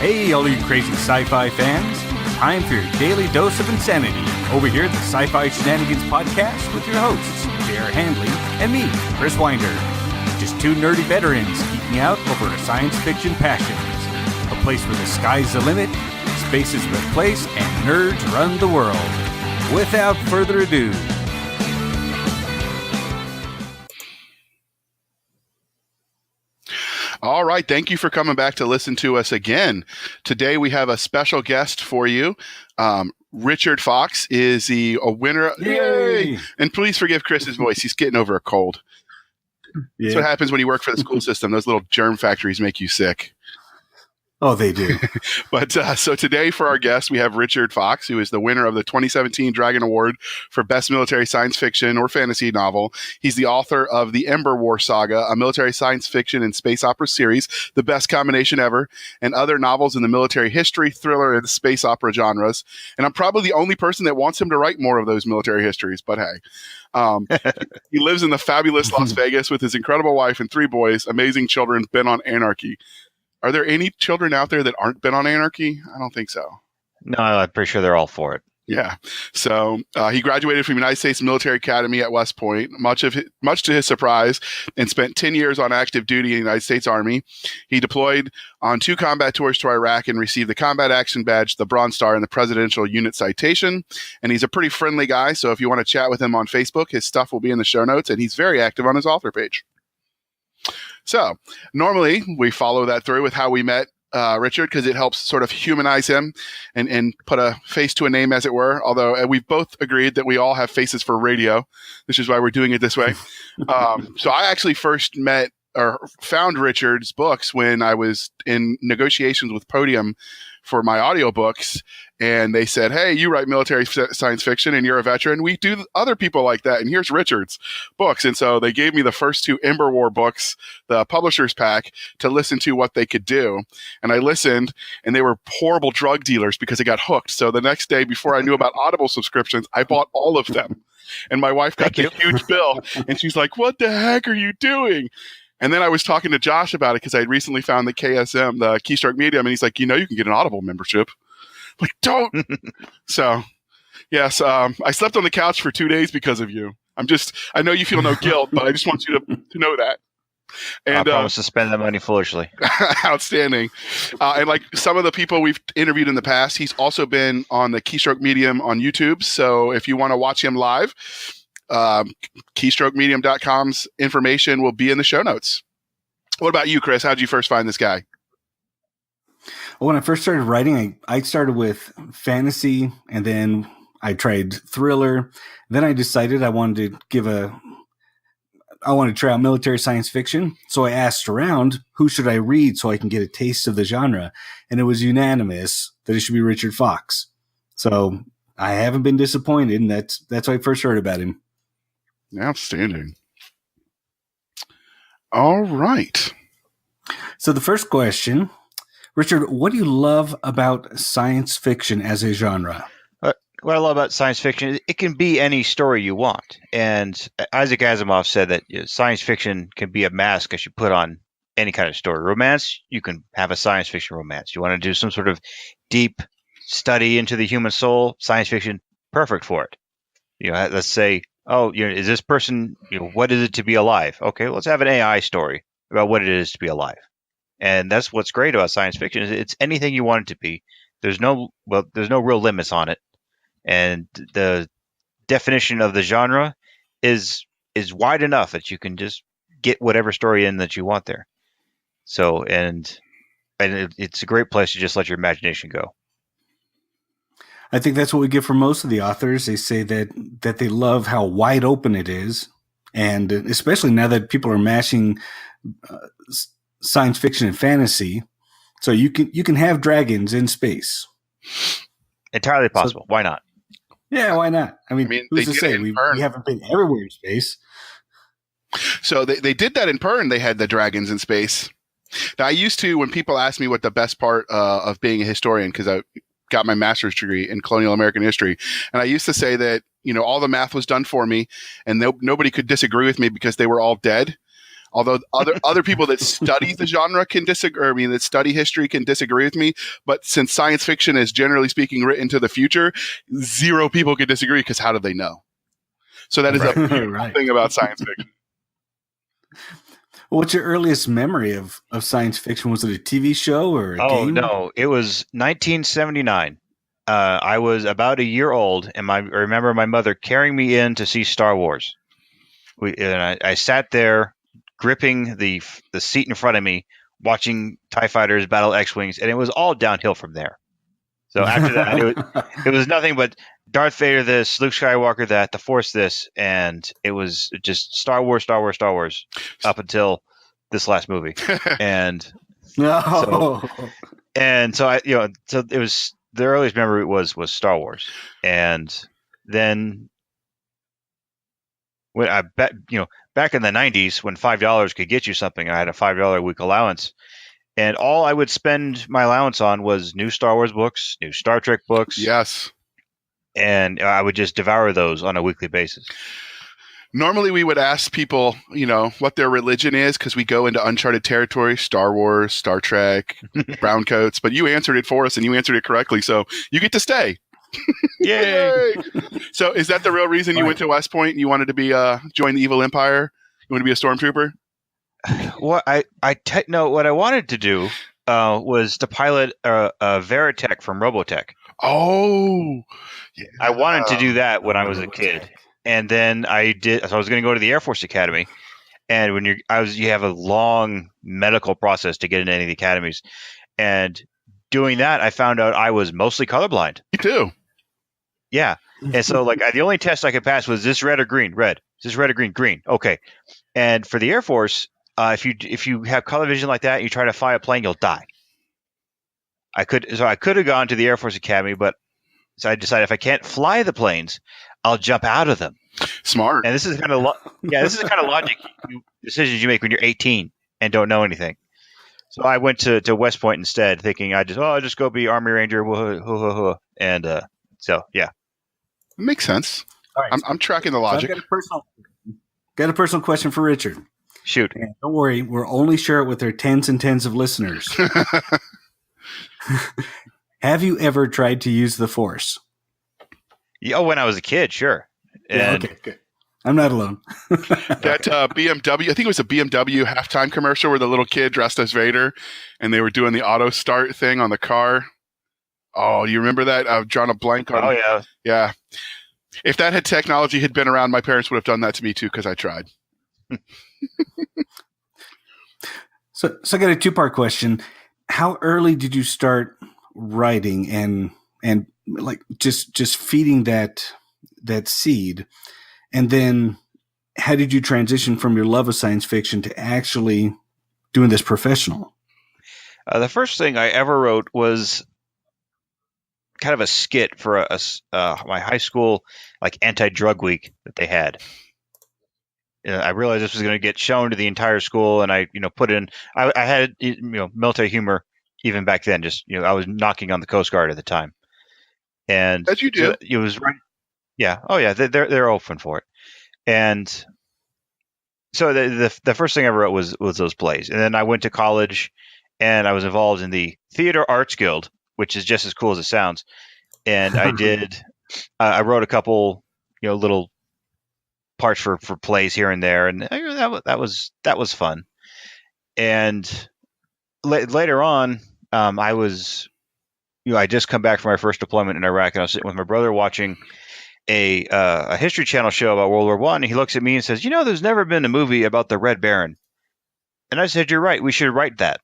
Hey, all you crazy sci-fi fans. Time for your daily dose of insanity. Over here at the Sci-Fi Shenanigans Podcast with your hosts, J.R. Handley and me, Chris Winder. Just two nerdy veterans geeking out over our science fiction passions. A place where the sky's the limit, space is the place, and nerds run the world. Without further ado... All right. Thank you for coming back to listen to us again. Today we have a special guest for you. Richard Fox is a winner. Yay! And please forgive Chris's voice. He's getting over a cold. Yeah. That's what happens when you work for the school system. Those little germ factories make you sick. Oh, they do. But so today for our guest, we have Richard Fox, who is the winner of the 2017 Dragon Award for Best Military Science Fiction or Fantasy Novel. He's the author of the Ember War Saga, a military science fiction and space opera series, the best combination ever, and other novels in the military history, thriller, and space opera genres. And I'm probably the only person that wants him to write more of those military histories, but hey. He lives in the fabulous Las Vegas with his incredible wife and 3 boys, amazing children, bent on anarchy. Are there any children out there that aren't bent on anarchy? I don't think so. No, I'm pretty sure they're all for it. Yeah. So he graduated from the United States Military Academy at West Point, much to his surprise, and spent 10 years on active duty in the United States Army. He deployed on 2 combat tours to Iraq and received the Combat Action Badge, the Bronze Star, and the Presidential Unit Citation. And he's a pretty friendly guy, so if you want to chat with him on Facebook, his stuff will be in the show notes, and he's very active on his author page. So normally we follow that through with how we met Richard, because it helps sort of humanize him and put a face to a name, as it were. Although we've both agreed that we all have faces for radio, which is why we're doing it this way. So I actually first met or found Richard's books when I was in negotiations with Podium for my audiobooks. And they said, hey, you write military science fiction and you're a veteran. We do other people like that. And here's Richard's books. And so they gave me the first 2 Ember War books, the publisher's pack, to listen to what they could do. And I listened, and they were horrible drug dealers because I got hooked. So the next day, before I knew about Audible subscriptions, I bought all of them. And my wife got the huge bill. And she's like, what the heck are you doing? And then I was talking to Josh about it because I had recently found the KSM, the Keystroke Medium. And he's like, you can get an Audible membership. Like, don't. So, yes, I slept on the couch for 2 days because of you. I know you feel no guilt, but I just want you to know that. And I promise to spend that money foolishly. Outstanding. And like some of the people we've interviewed in the past, he's also been on the Keystroke Medium on YouTube. So if you want to watch him live, keystrokemedium.com's information will be in the show notes. What about you, Chris? How did you first find this guy? Well, when I first started writing, I started with fantasy, and then I tried thriller. Then I decided I wanted to try out military science fiction. So I asked around, who should I read so I can get a taste of the genre? And it was unanimous that it should be Richard Fox. So I haven't been disappointed, and that's why I first heard about him. Outstanding. All right. So the first question, Richard, what do you love about science fiction as a genre? What I love about science fiction is it can be any story you want. And Isaac Asimov said that science fiction can be a mask that you put on any kind of story. Romance, you can have a science fiction romance. You want to do some sort of deep study into the human soul, science fiction, perfect for it. Let's say, is this person, what is it to be alive? Okay, let's have an AI story about what it is to be alive. And that's what's great about science fiction is it's anything you want it to be. There's no real limits on it. And the definition of the genre is wide enough that you can just get whatever story in that you want there. So, and it's a great place to just let your imagination go. I think that's what we get from most of the authors. They say that they love how wide open it is. And especially now that people are mashing science fiction and fantasy, so you can have dragons in space. Entirely possible. Why not? Yeah, why not? I mean who's to say we haven't been everywhere in space? So they did that in Pern. They had the dragons in space. Now I used to, when people ask me what the best part of being a historian, because I got my master's degree in colonial American history, and I used to say that all the math was done for me, and nobody could disagree with me because they were all dead. Although other people that study the genre can disagree. I mean, that study history can disagree with me. But since science fiction is generally speaking written to the future, zero people can disagree because how do they know? So that is a beautiful thing about science fiction. What's your earliest memory of science fiction? Was it a TV show or a game? Oh, no. It was 1979. I was about a year old, and I remember my mother carrying me in to see Star Wars. I sat there gripping the seat in front of me, watching TIE fighters battle X-Wings, and it was all downhill from there. So after that, it was nothing but Darth Vader this, Luke Skywalker that, the Force this, and it was just Star Wars, Star Wars, Star Wars up until this last movie. And No. so it was the earliest memory was Star Wars, and then when I bet back in the 90s when $5 could get you something, I had a $5 a week allowance. And all I would spend my allowance on was new Star Wars books, new Star Trek books. Yes. And I would just devour those on a weekly basis. Normally we would ask people, what their religion is because we go into uncharted territory, Star Wars, Star Trek, brown coats. But you answered it for us and you answered it correctly. So you get to stay. Yay! So is that the real reason you went to West Point and you wanted to be join the evil empire? You want to be a stormtrooper? What what I wanted to do was to pilot a Veritech from Robotech. Oh, yeah. I wanted to do that when I was a kid, and then I did. So I was going to go to the Air Force Academy, and when you have a long medical process to get into any of the academies, and doing that, I found out I was mostly colorblind. Me too. Yeah, and so the only test I could pass was this red or green? Red. Is this red or green? Green. Okay. And for the Air Force, if you have color vision like that, and you try to fly a plane, you'll die. I could have gone to the Air Force Academy, but so I decided if I can't fly the planes, I'll jump out of them. Smart. And this is the kind of logic decisions you make when you're 18 and don't know anything. So I went to West Point instead, thinking I'll just go be Army Ranger, and so yeah, it makes sense. All right. I'm tracking the logic. So got a personal question for Richard. Shoot. And don't worry, we'll only share it with our tens and tens of listeners. Have you ever tried to use the Force? Yeah, when I was a kid, sure. And okay, good. I'm not alone. That BMW, I think it was a BMW halftime commercial where the little kid dressed as Vader and they were doing the auto start thing on the car. Oh, do you remember that? I've drawn a blank on. Oh, yeah. Yeah. If that technology had been around, my parents would have done that to me too because I tried. So I got a two-part question. How early did you start writing and just feeding that seed? And then how did you transition from your love of science fiction to actually doing this professional? The first thing I ever wrote was kind of a skit for my high school anti-drug week that they had. I realized this was going to get shown to the entire school, and I put in. I had military humor even back then. Just I was knocking on the Coast Guard at the time, and as you do, it was right. Yeah. Oh yeah. They're open for it, and so the first thing I wrote was those plays, and then I went to college, and I was involved in the Theater Arts Guild, which is just as cool as it sounds, and I did. I wrote a couple little parts for plays here and there, and that was fun. And later on, I was I just come back from my first deployment in Iraq, and I was sitting with my brother watching a History Channel show about World War One, and he looks at me and says, there's never been a movie about the Red Baron. And I said, you're right, we should write that.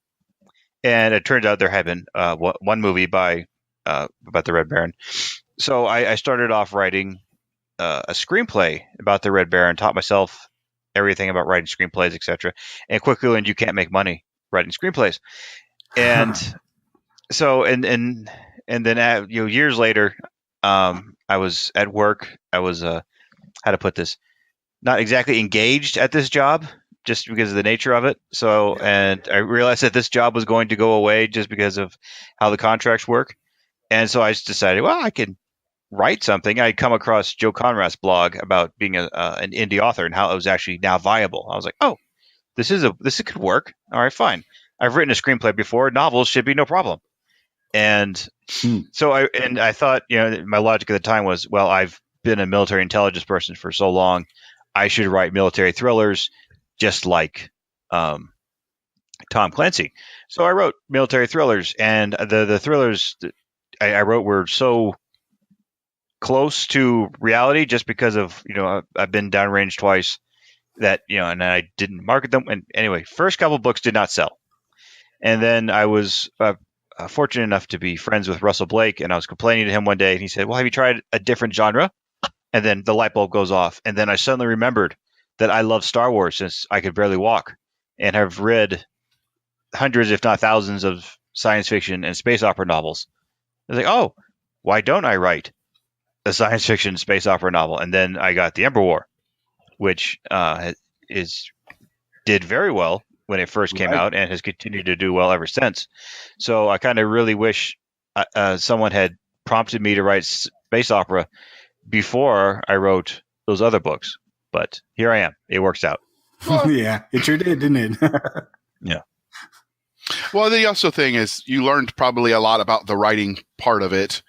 And it turns out there had been one movie about the Red Baron. So I started off writing a screenplay about the Red Baron, taught myself everything about writing screenplays, etc. And quickly learned you can't make money writing screenplays. And so and then years later, I was at work. I was how to put this, not exactly engaged at this job just because of the nature of it. So and I realized that this job was going to go away just because of how the contracts work. And so I just decided, well, I can write something. I'd come across Joe Conrad's blog about being an indie author and how it was actually now viable. I was like, oh, this could work. All right, fine. I've written a screenplay before. Novels should be no problem. And so I thought, my logic at the time was, well, I've been a military intelligence person for so long, I should write military thrillers, just like Tom Clancy. So I wrote military thrillers, and the thrillers I wrote were so close to reality, just because of I've been downrange twice, that and I didn't market them. And anyway, first couple books did not sell, and then I was fortunate enough to be friends with Russell Blake, and I was complaining to him one day, and he said, "Well, have you tried a different genre?" And then the light bulb goes off, and then I suddenly remembered that I love Star Wars since I could barely walk, and have read hundreds, if not thousands, of science fiction and space opera novels. I was like, oh, why don't I write a science fiction space opera novel? And then I got The Ember War, which did very well when it first came out, and has continued to do well ever since. So I kind of really wish someone had prompted me to write space opera before I wrote those other books. But here I am. It works out. Yeah, it sure did, didn't it? Yeah. Well, the also thing is you learned probably a lot about the writing part of it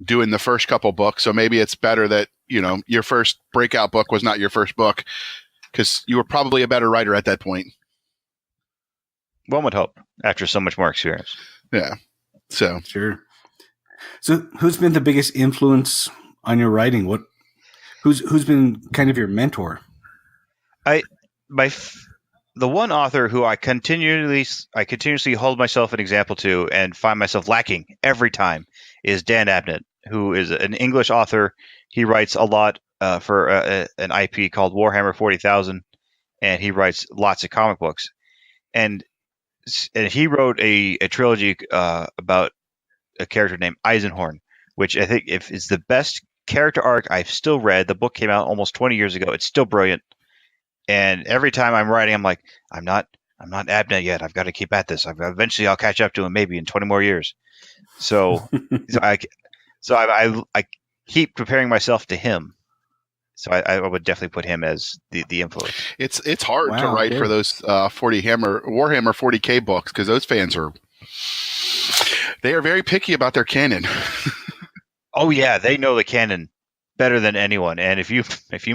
doing the first couple books. So maybe it's better that, your first breakout book was not your first book, because you were probably a better writer at that point. One would hope, after so much more experience. Yeah. So sure. So who's been the biggest influence on your writing? Who's been kind of your mentor? The one author who I continuously hold myself an example to and find myself lacking every time is Dan Abnett, who is an English author. He writes a lot for an IP called Warhammer 40,000, and he writes lots of comic books. And he wrote a trilogy about a character named Eisenhorn, which I think is the best character arc I've still read. The book came out almost 20 years ago. It's still brilliant. And every time I'm writing, I'm like, I'm not Abnett yet. I've got to keep at this. Eventually I'll catch up to him, maybe in 20 more years. So I keep preparing myself to him. So I would definitely put him as the influence. It's hard to write for those Warhammer 40K books, because those fans they are very picky about their canon. Oh yeah, they know the canon better than anyone, and if you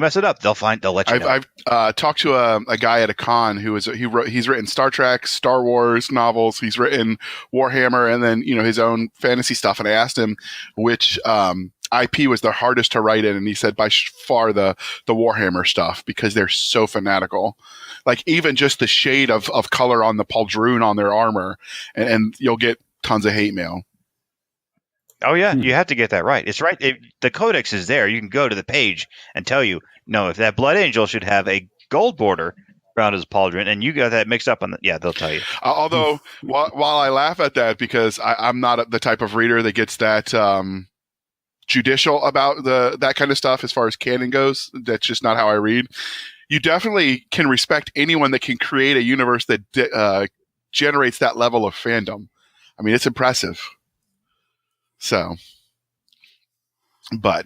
mess it up, they'll let you know. I've talked to a guy at a con he's written Star Trek, Star Wars novels, he's written Warhammer, and then his own fantasy stuff. And I asked him which IP was the hardest to write in, and he said by far the Warhammer stuff, because they're so fanatical. Like even just the shade of color on the pauldron on their armor, and you'll get tons of hate mail. Oh yeah, you have to get that right. It's right. The codex is there. You can go to the page and tell you, no, if that Blood Angel should have a gold border around his pauldron, and you got that mixed up they'll tell you. Although, while I laugh at that, because I'm not the type of reader that gets that judicial about that kind of stuff as far as canon goes. That's just not how I read. You definitely can respect anyone that can create a universe that generates that level of fandom. I mean, it's impressive. So, but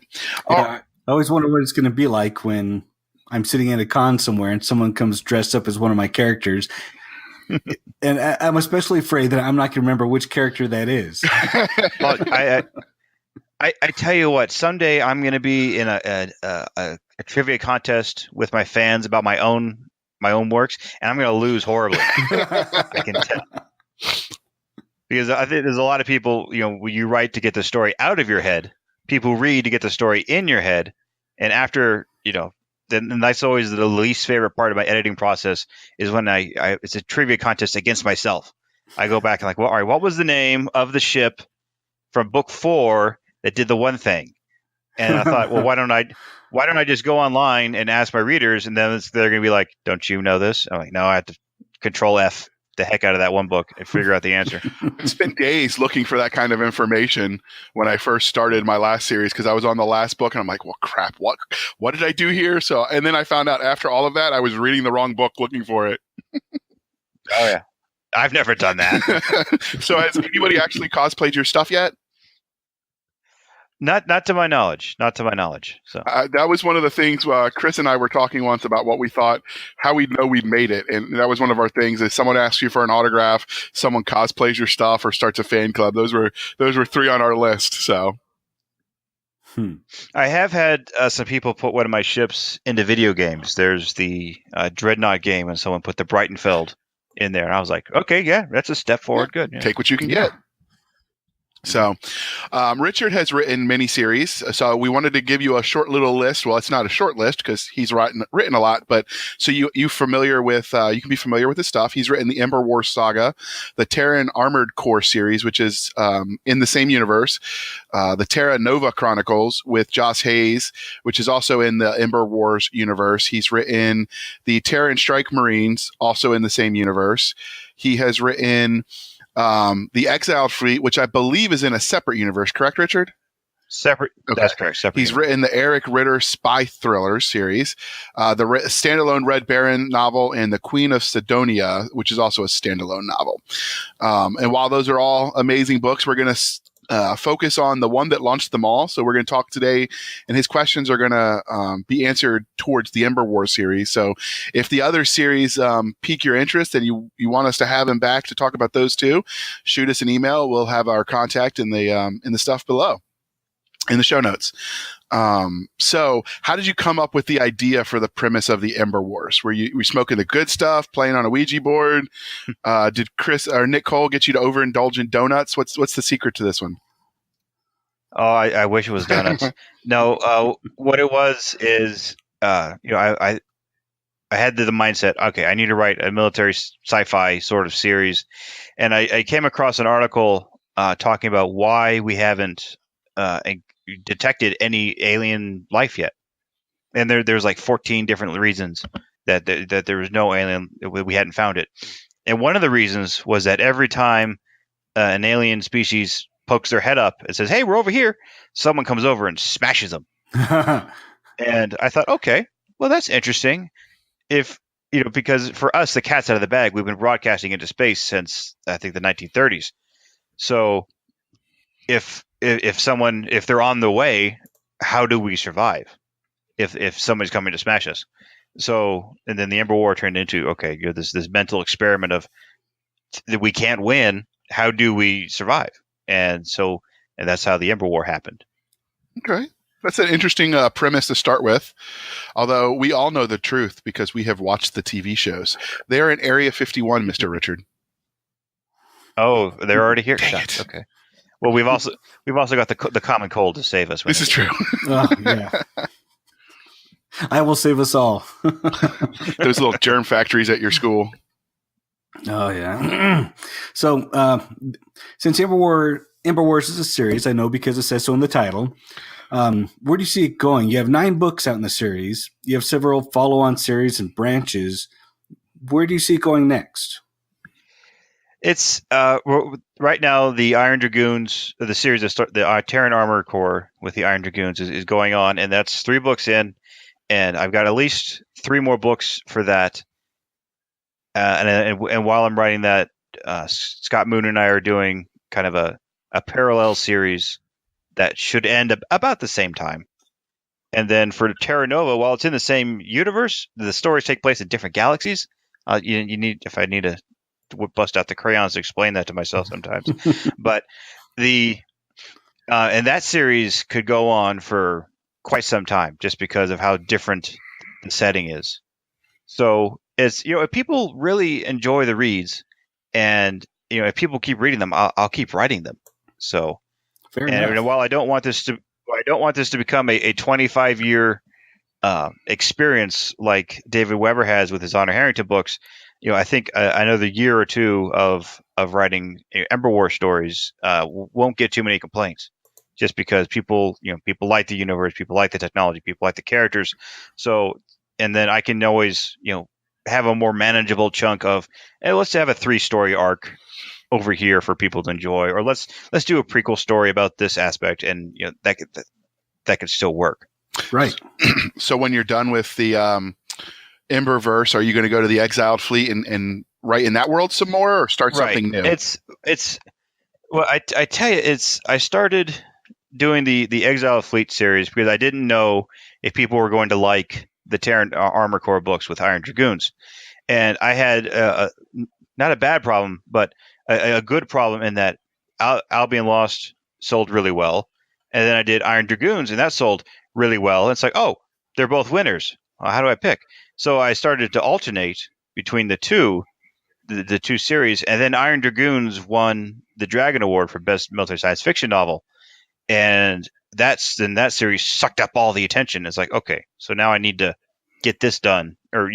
I always wonder what it's going to be like when I'm sitting at a con somewhere and someone comes dressed up as one of my characters. And I'm especially afraid that I'm not going to remember which character that is. Well, I tell you what, someday I'm going to be in a trivia contest with my fans about my own works, and I'm going to lose horribly. I can tell. Because I think there's a lot of people, when you write to get the story out of your head, people read to get the story in your head. And after, then that's always the least favorite part of my editing process, is when it's a trivia contest against myself. I go back and like, well, all right, what was the name of the ship from book 4 that did the one thing? And I thought, well, why don't I just go online and ask my readers, and then they're going to be like, don't you know this? I'm like, no, I have to Control F the heck out of that one book and figure out the answer. I spent days looking for that kind of information when I first started my last series, because I was on the last book and I'm like, well, crap, what did I do here? So, and then I found out after all of that, I was reading the wrong book looking for it. Oh yeah. I've never done that. So has anybody actually cosplayed your stuff yet? Not to my knowledge. Not to my knowledge. So That was one of the things Chris and I were talking once about what we thought, how we know we made it, and that was one of our things. Is someone asks you for an autograph, someone cosplays your stuff, or starts a fan club. Those were 3 on our list. So I have had some people put one of my ships into video games. There's the Dreadnought game, and someone put the Brightonfeld in there, and I was like, okay, yeah, that's a step forward. Good. Yeah. Take what you can get. So, Richard has written many series. So we wanted to give you a short little list. Well, it's not a short list because he's written a lot, but so you familiar with, you can be familiar with his stuff. He's written the Ember Wars saga, the Terran Armored Core series, which is in the same universe, the Terra Nova Chronicles with Joss Hayes, which is also in the Ember Wars universe. He's written the Terran Strike Marines, also in the same universe. He has written the Exiled Fleet, which I believe is in a separate universe, correct, Richard? Separate. Okay. That's correct. Separate. He's written the Eric Ritter spy thriller series, the standalone Red Baron novel, and the Queen of Sidonia, which is also a standalone novel. And while those are all amazing books, we're going to focus on the one that launched them all. So we're going to talk today, and his questions are going to be answered towards the Ember War series. So if the other series pique your interest and you want us to have him back to talk about those too, shoot us an email. We'll have our contact in the stuff below in the show notes. So how did you come up with the idea for the premise of the Ember Wars? Were you smoking the good stuff, playing on a Ouija board? Did Chris or Nick Cole get you to overindulge in donuts? What's the secret to this one? Oh, I wish it was donuts. No, what it was is, I had the mindset, okay, I need to write a military sci-fi sort of series. And I came across an article talking about why we haven't detected any alien life yet. And there's like 14 different reasons that there was no alien, we hadn't found it. And one of the reasons was that every time an alien species pokes their head up and says, hey, we're over here, someone comes over and smashes them. And I thought, okay, well, that's interesting. Because for us, the cat's out of the bag. We've been broadcasting into space since, I think, the 1930s. So if they're on the way, how do we survive if somebody's coming to smash us? So, and then the Ember War turned into, okay, this mental experiment of that we can't win. How do we survive? And that's how the Ember War happened. Okay. That's an interesting premise to start with. Although we all know the truth because we have watched the TV shows. They're in Area 51, Mr. Richard. Oh, they're already here. Dang it. Okay. Well, we've also got the common cold to save us. This is true. Oh, yeah. I will save us all. Those little germ factories at your school. Oh yeah. So since Ember Wars is a series, I know because it says so in the title. Where do you see it going? You have 9 books out in the series. You have several follow-on series and branches. Where do you see it going next? It's right now the Iron Dragoons, the series the Terran Armor Corps with the Iron Dragoons is going on, and that's 3 books in, and I've got at least 3 more books for that. And while I'm writing that, Scott Moon and I are doing kind of a parallel series that should end about the same time. And then for Terra Nova, while it's in the same universe, the stories take place in different galaxies. You need to bust out the crayons to explain that to myself sometimes. But and that series could go on for quite some time just because of how different the setting is. So it's, if people really enjoy the reads, and if people keep reading them, I'll keep writing them. So, Fair enough. While I don't want this to become a 25-year experience like David Weber has with his Honor Harrington books, I think another year or 2 of writing Ember War stories won't get too many complaints, just because people like the universe, people like the technology, people like the characters. So, and then I can always have a more manageable chunk of, hey, let's have a 3-story arc over here for people to enjoy, or let's do a prequel story about this aspect, and that could still work. Right. So when you're done with the Emberverse, are you going to go to the Exiled Fleet and write in that world some more, or start something new? It's well, I tell you, I started doing the Exile of Fleet series because I didn't know if people were going to like the Terran Armor Corps books with Iron Dragoons, and I had not a bad problem, but a good problem in that Albion Lost sold really well, and then I did Iron Dragoons, and that sold really well. And it's like, oh, they're both winners. Well, how do I pick? So I started to alternate between the two series, and then Iron Dragoons won the Dragon Award for Best Military Science Fiction Novel, and that series sucked up all the attention. It's like, okay, so now I need to get this done, or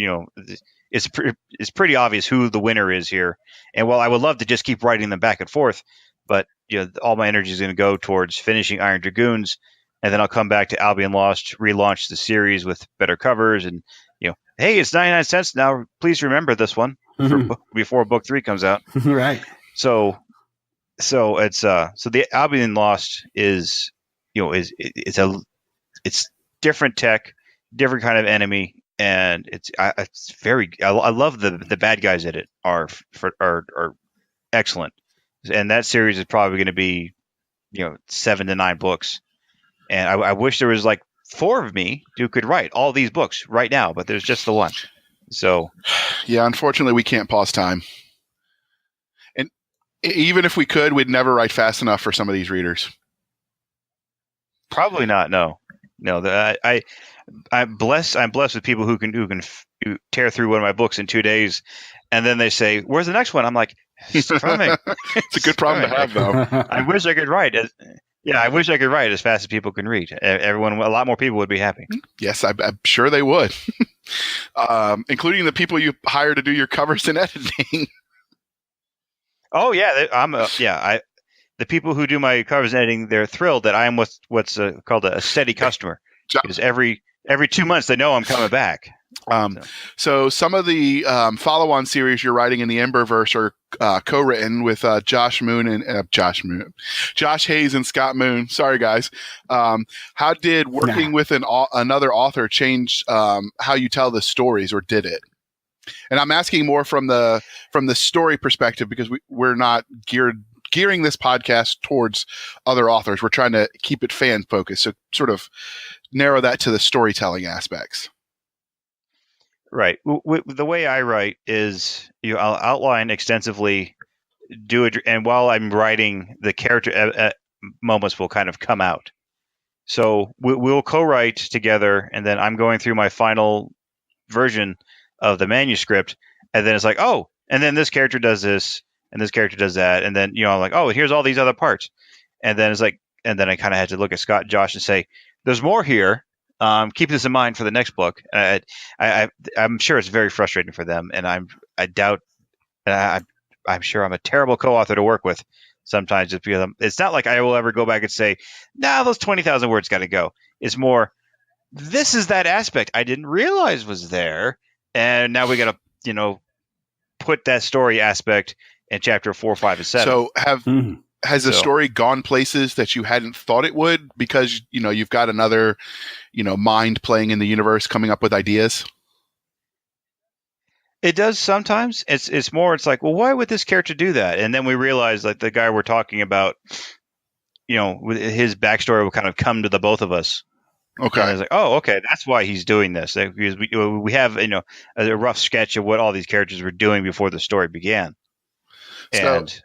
it's pretty obvious who the winner is here. And while I would love to just keep writing them back and forth, but all my energy is going to go towards finishing Iron Dragoons, and then I'll come back to Albion Lost, relaunch the series with better covers, and hey, it's 99 cents now. Please remember this one before book 3 comes out. Right. So it's so the Albion Lost is it's different tech, different kind of enemy, and it's very I love the bad guys in it are excellent, and that series is probably going to be 7 to 9 books, and I wish there was like 4 of me who could write all these books right now, but there's just the one. So yeah, unfortunately we can't pause time. Even if we could, we'd never write fast enough for some of these readers. Probably not. No. I'm blessed with people who can tear through one of my books in 2 days, and then they say, "Where's the next one?" I'm like, "It's coming." It's a good problem to have, though. I wish I could write. I wish I could write as fast as people can read. A lot more people would be happy. Yes, I'm sure they would, including the people you hire to do your covers and editing. Oh yeah, the people who do my covers and editing, they're thrilled that I am what's called a steady customer. Because every 2 months they know I'm coming back. So some of the follow-on series you're writing in the Emberverse are co-written with Josh Hayes and Scott Moon. Sorry, guys. How did working with another author change how you tell the stories, or did it? And I'm asking more from the story perspective, because we're not gearing this podcast towards other authors. We're trying to keep it fan focused, so sort of narrow that to the storytelling aspects. Right. The way I write is I'll outline extensively, do it, and while I'm writing, the character moments will kind of come out. So we'll co-write together, and then I'm going through my final version of the manuscript, and then it's like, oh, and then this character does this, and this character does that, and then I'm like, oh, here's all these other parts, and then it's like, and then I kind of had to look at Scott and Josh and say, there's more here. Keep this in mind for the next book. I'm sure it's very frustrating for them, and I'm sure I'm a terrible co-author to work with sometimes, just because it's not like I will ever go back and say, nah, those 20,000 words got to go. It's more, this is that aspect I didn't realize was there, and now we got to put that story aspect in chapter 4, 5, and 7. So has the story gone places that you hadn't thought it would, because you've got another mind playing in the universe, coming up with ideas? It does sometimes. It's more, it's like, well, why would this character do that? And then we realize, like, the guy we're talking about, with his backstory will kind of come to the both of us. Okay. And it's like, oh, okay, that's why he's doing this. Because we have a rough sketch of what all these characters were doing before the story began. And so,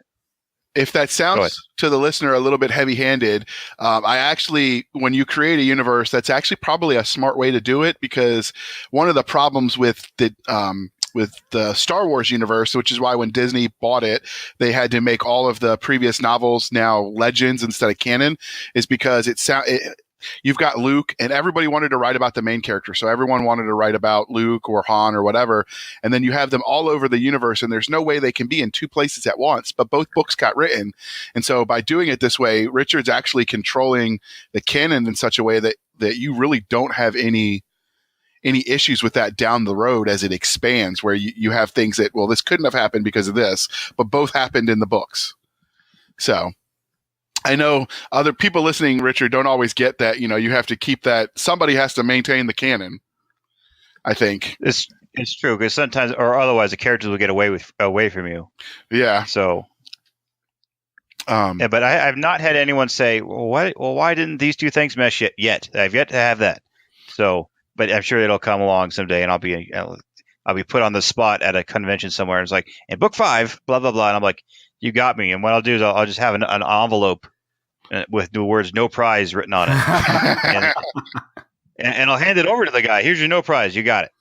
if that sounds to the listener a little bit heavy-handed, I actually, when you create a universe, that's actually probably a smart way to do it, because one of the problems with the Star Wars universe, which is why when Disney bought it, they had to make all of the previous novels now legends instead of canon, is because you've got Luke, and everybody wanted to write about the main character. So everyone wanted to write about Luke or Han or whatever. And then you have them all over the universe, and there's no way they can be in 2 places at once, but both books got written. And so by doing it this way, Richard's actually controlling the canon in such a way that you really don't have any issues with that down the road as it expands, where you have things that, well, this couldn't have happened because of this, but both happened in the books. So I know other people listening, Richard, don't always get that, you have to keep that. Somebody has to maintain the canon, I think. It's true, because sometimes, or otherwise, the characters will get away from you. Yeah. So Yeah, but I've not had anyone say, why didn't these two things mesh yet? I've yet to have that. So, but I'm sure it'll come along someday, and I'll be put on the spot at a convention somewhere. And it's like, in book 5, blah blah blah, and I'm like, you got me. And what I'll do is I'll just have an envelope with the words "no prize" written on it, and I'll hand it over to the guy. Here's your no prize. You got it.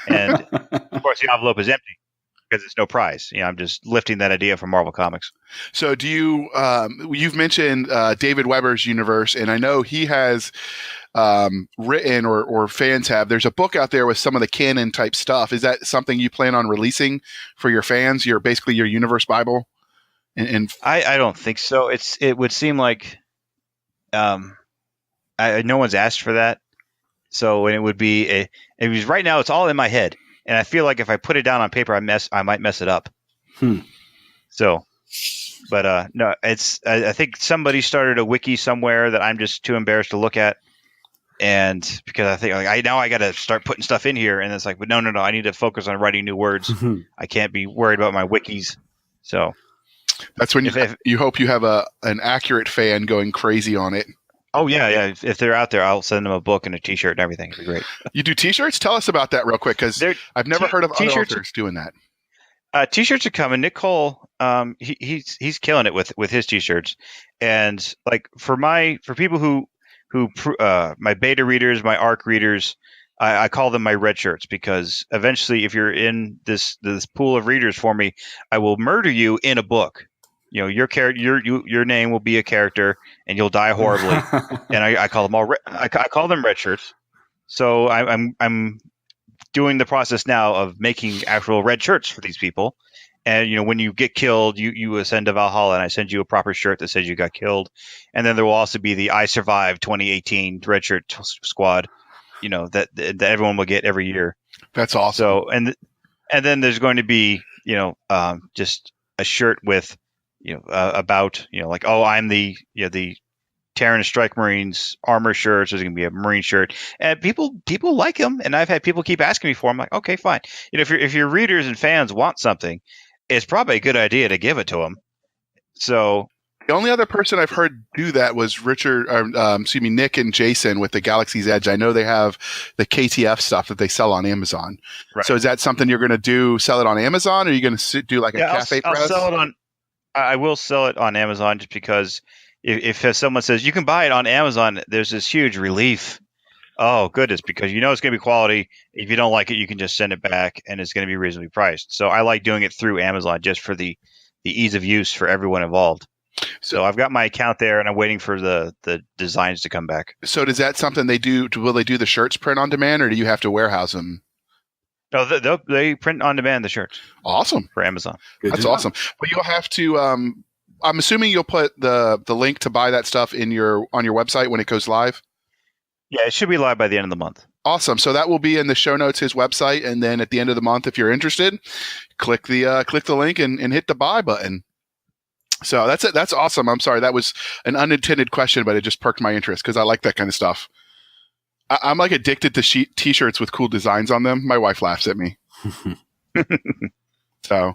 And of course, the envelope is empty because it's no prize. I'm just lifting that idea from Marvel Comics. So do you, you've mentioned David Weber's universe, and I know he has written or fans have, there's a book out there with some of the canon type stuff. Is that something you plan on releasing for your fans? Basically your universe Bible? And I don't think so. It would seem like no one's asked for that. So it would be right now it's all in my head. And I feel like if I put it down on paper, I might mess it up. So, but no, I think somebody started a wiki somewhere that I'm just too embarrassed to look at, and because I think I got to start putting stuff in here, and it's like, but no, I need to focus on writing new words. I can't be worried about my wikis. So that's when you hope you have an accurate fan going crazy on it. Oh, yeah. If they're out there, I'll send them a book and a T-shirt and everything. It'd be great. You do T-shirts? Tell us about that real quick, because I've never heard of other authors doing that. T-shirts are coming. Nick Cole, he's killing it with his T-shirts, and like for people who my beta readers, my ARC readers, I call them my red shirts, because eventually, if you're in this pool of readers for me, I will murder you in a book. Your name will be a character, and you'll die horribly. And I call them I call them red shirts. So I'm doing the process now of making actual red shirts for these people. And when you get killed, you ascend to Valhalla, and I send you a proper shirt that says you got killed. And then there will also be the I Survived 2018 red shirt squad. That everyone will get every year. That's awesome. So and then there's going to be just a shirt with about like, oh, I'm the Terran Strike Marines armor shirts. There's going to be a Marine shirt, and people like them. And I've had people keep asking me for them. I'm like, okay, fine. If your readers and fans want something, it's probably a good idea to give it to them. So the only other person I've heard do that was Nick and Jason with the Galaxy's Edge. I know they have the KTF stuff that they sell on Amazon. Right. So is that something you're going to sell it on Amazon, or are you going to do like a cafe press? I'll sell it on. I will sell it on Amazon, just because if someone says you can buy it on Amazon, there's this huge relief. Oh, goodness, because it's going to be quality. If you don't like it, you can just send it back, and it's going to be reasonably priced. So I like doing it through Amazon just for the ease of use for everyone involved. So I've got my account there, and I'm waiting for the designs to come back. So is that something they do? Will they do the shirts print on demand, or do you have to warehouse them? No, they print on demand the shirts. Awesome. For Amazon. That's awesome. But you'll have to, I'm assuming you'll put the link to buy that stuff on your website when it goes live? Yeah, it should be live by the end of the month. Awesome. So that will be in the show notes, his website. And then at the end of the month, if you're interested, click the link and hit the buy button. So that's it. That's awesome. I'm sorry. That was an unintended question, but it just perked my interest because I like that kind of stuff. I'm like addicted to T-shirts with cool designs on them. My wife laughs at me. So,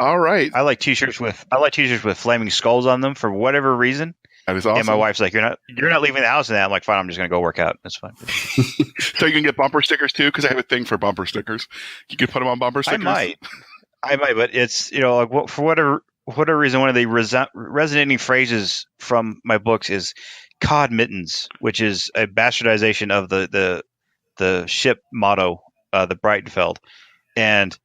all right. I like T-shirts with flaming skulls on them for whatever reason. That is awesome. And my wife's like, "You're not leaving the house in that." I'm like, "Fine. I'm just going to go work out. That's fine." So you can get bumper stickers too, because I have a thing for bumper stickers. You can put them on bumper stickers. I might, but it's like for whatever reason, one of the resonating phrases from my books is "cod mittens," which is a bastardization of the ship motto, the Breitenfeld. And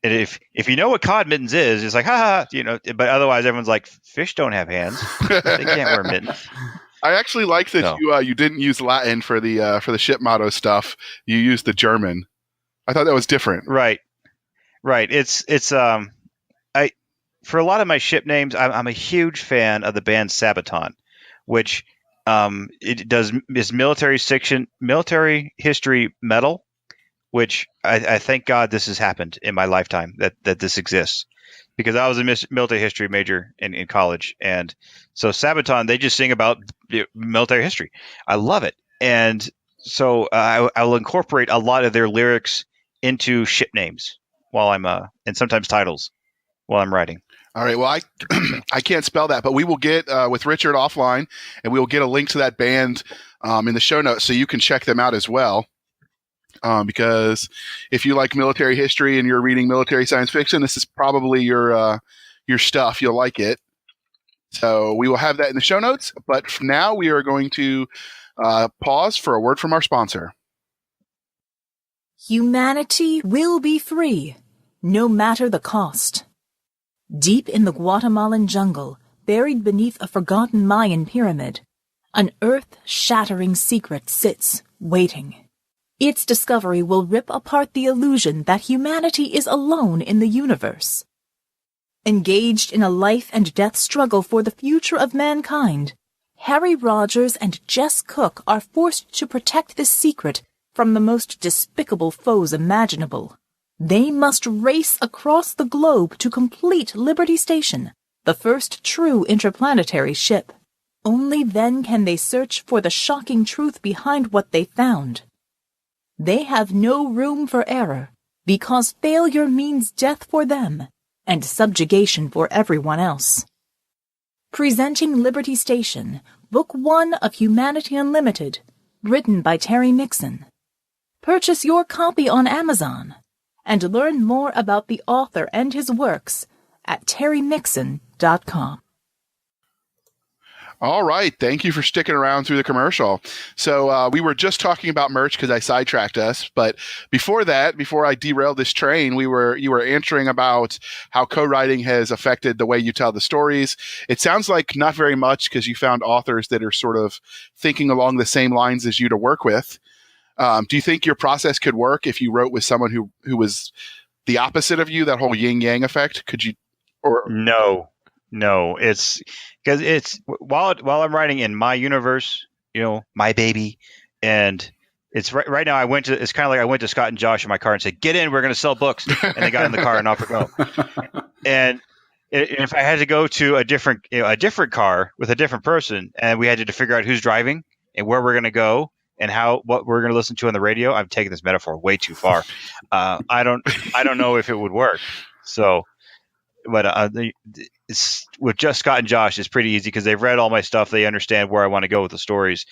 if you know what cod mittens is, it's like, ha, but otherwise everyone's like, fish don't have hands. They can't wear mittens. I actually like that you didn't use Latin for the ship motto stuff. You used the German. I thought that was different. Right. It's for a lot of my ship names, I'm a huge fan of the band Sabaton, which is military history metal, which I thank God this has happened in my lifetime, that this exists, because I was a military history major in college. And so Sabaton, they just sing about military history. I love it. And so I will incorporate a lot of their lyrics into ship names while I'm and sometimes titles while I'm writing. All right. Well, I can't spell that, but we will get with Richard offline, and we will get a link to that band in the show notes so you can check them out as well. Because if you like military history and you're reading military science fiction, this is probably your stuff. You'll like it. So we will have that in the show notes. But for now, we are going to pause for a word from our sponsor. Humanity will be free, no matter the cost. Deep in the Guatemalan jungle, buried beneath a forgotten Mayan pyramid, an earth-shattering secret sits, waiting. Its discovery will rip apart the illusion that humanity is alone in the universe. Engaged in a life-and-death struggle for the future of mankind, Harry Rogers and Jess Cook are forced to protect this secret from the most despicable foes imaginable. They must race across the globe to complete Liberty Station, the first true interplanetary ship. Only then can they search for the shocking truth behind what they found. They have no room for error, because failure means death for them and subjugation for everyone else. Presenting Liberty Station, Book 1 of Humanity Unlimited, written by Terry Mixon. Purchase your copy on Amazon and learn more about the author and his works at terrymixon.com. All right. Thank you for sticking around through the commercial. So we were just talking about merch because I sidetracked us. But before that, before I derailed this train, you were answering about how co-writing has affected the way you tell the stories. It sounds like not very much because you found authors that are sort of thinking along the same lines as you to work with. Do you think your process could work if you wrote with someone who was the opposite of you, that whole yin-yang effect? Could you? Or No, it's because it's while I'm writing in my universe, my baby, and it's right now. It's kind of like I went to Scott and Josh in my car and said, "Get in, we're going to sell books," and they got in the car and off we go. And if I had to go to a different car with a different person, and we had to figure out who's driving and where we're going to go and what we're going to listen to on the radio, I'm taking this metaphor way too far. I don't know if it would work. So. But it's with just Scott and Josh, it's pretty easy because they've read all my stuff. They understand where I want to go with the stories.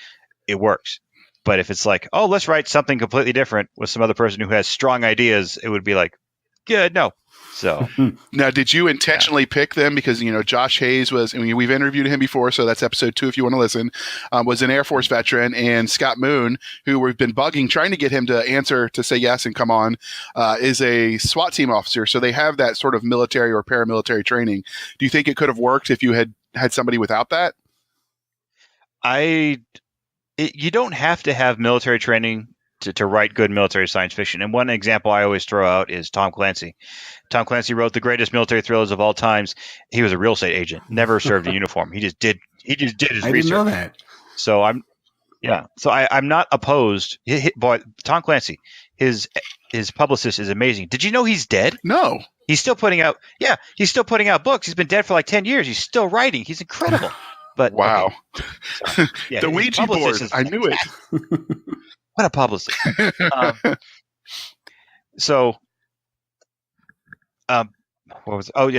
It works. But if it's like, oh, let's write something completely different with some other person who has strong ideas, it would be like, good, no. So now, did you intentionally pick them because Josh Hayes we've interviewed him before, so that's episode 2 if you want to listen. Was an Air Force veteran, and Scott Moon, who we've been bugging, trying to get him to say yes and come on, is a SWAT team officer. So they have that sort of military or paramilitary training. Do you think it could have worked if you had somebody without that? You don't have to have military training to write good military science fiction. And one example I always throw out is Tom Clancy. Tom Clancy wrote the greatest military thrillers of all times. He was a real estate agent, never served a uniform. He just did his research. I didn't know that. So I'm not opposed. Boy, Tom Clancy, his publicist is amazing. Did you know he's dead? No. He's still putting out books. He's been dead for like 10 years. He's still writing. He's incredible. But wow. Okay. So, the Ouija board. I knew it. What a publicist. So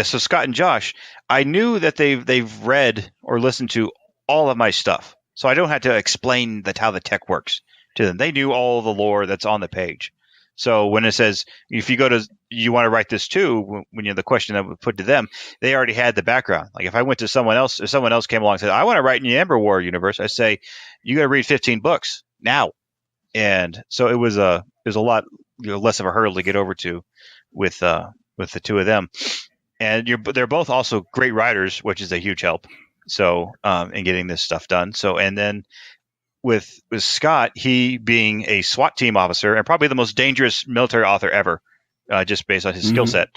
Scott and Josh, I knew that they've read or listened to all of my stuff. So I don't have to explain how the tech works to them. They knew all the lore that's on the page. So when it says, if you want to write this too, when the question that we put to them, they already had the background. Like if I went to someone else, if someone else came along and said, I want to write in the Ember War universe, I say, you got to read 15 books now. And so it was a lot less of a hurdle to get over to with the two of them. And they're both also great writers, which is a huge help. So in getting this stuff done. So and then with Scott, he being a SWAT team officer and probably the most dangerous military author ever, just based on his skill set.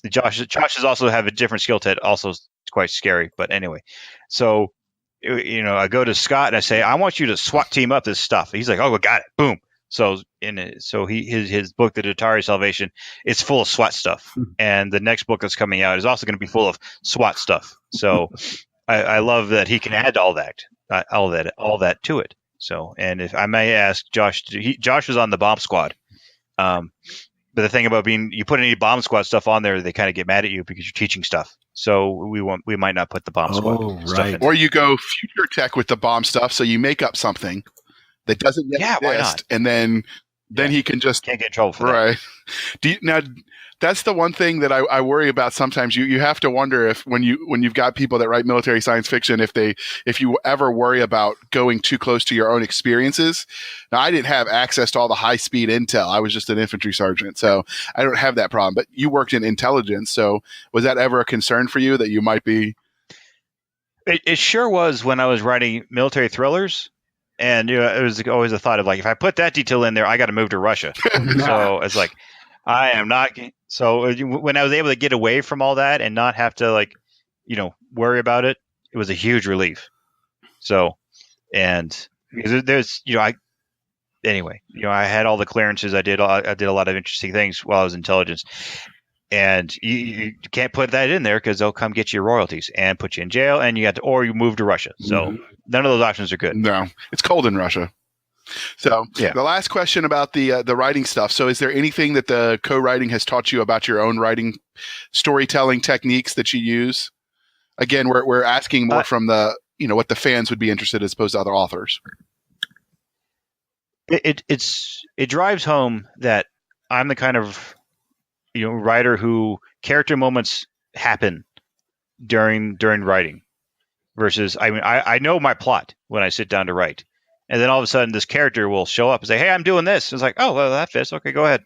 Josh has also have a different skill set, also quite scary. But anyway, so. I go to Scott and I say, I want you to SWAT team up this stuff. He's like, oh, we got it. Boom. So his book, The Atari Salvation, it's full of SWAT stuff. And the next book that's coming out is also going to be full of SWAT stuff. So I love that he can add all that to it. So, and if I may ask Josh, Josh was on the bomb squad. But the thing about you put any bomb squad stuff on there, they kind of get mad at you because you're teaching stuff. So we might not put the bomb squad stuff in. Or you go future tech with the bomb stuff, so you make up something that doesn't yet exist, why not? And then he can just can't get in trouble for that. Right. Now, that's the one thing that I worry about sometimes. You have to wonder if when you've got people that write military science fiction, if you ever worry about going too close to your own experiences. Now, I didn't have access to all the high speed intel. I was just an infantry sergeant, so I don't have that problem. But you worked in intelligence, so was that ever a concern for you that you might be? It sure was when I was writing military thrillers. And it was always a thought of like, if I put that detail in there, I got to move to Russia. So it's like, I am not. So when I was able to get away from all that and not have to worry about it, it was a huge relief. So, and there's, I had all the clearances. I did a lot of interesting things while I was in intelligence. And you can't put that in there because they'll come get your royalties and put you in jail, and or you move to Russia. So none of those options are good. No, it's cold in Russia. So The last question about the writing stuff. So is there anything that the co-writing has taught you about your own writing, storytelling techniques that you use? Again, we're asking more from the what the fans would be interested as opposed to other authors. It drives home that I'm the kind of writer who character moments happen during writing versus I know my plot when I sit down to write, and then all of a sudden this character will show up and say, hey, I'm doing this. It's like, oh, well, that fits, okay, go ahead.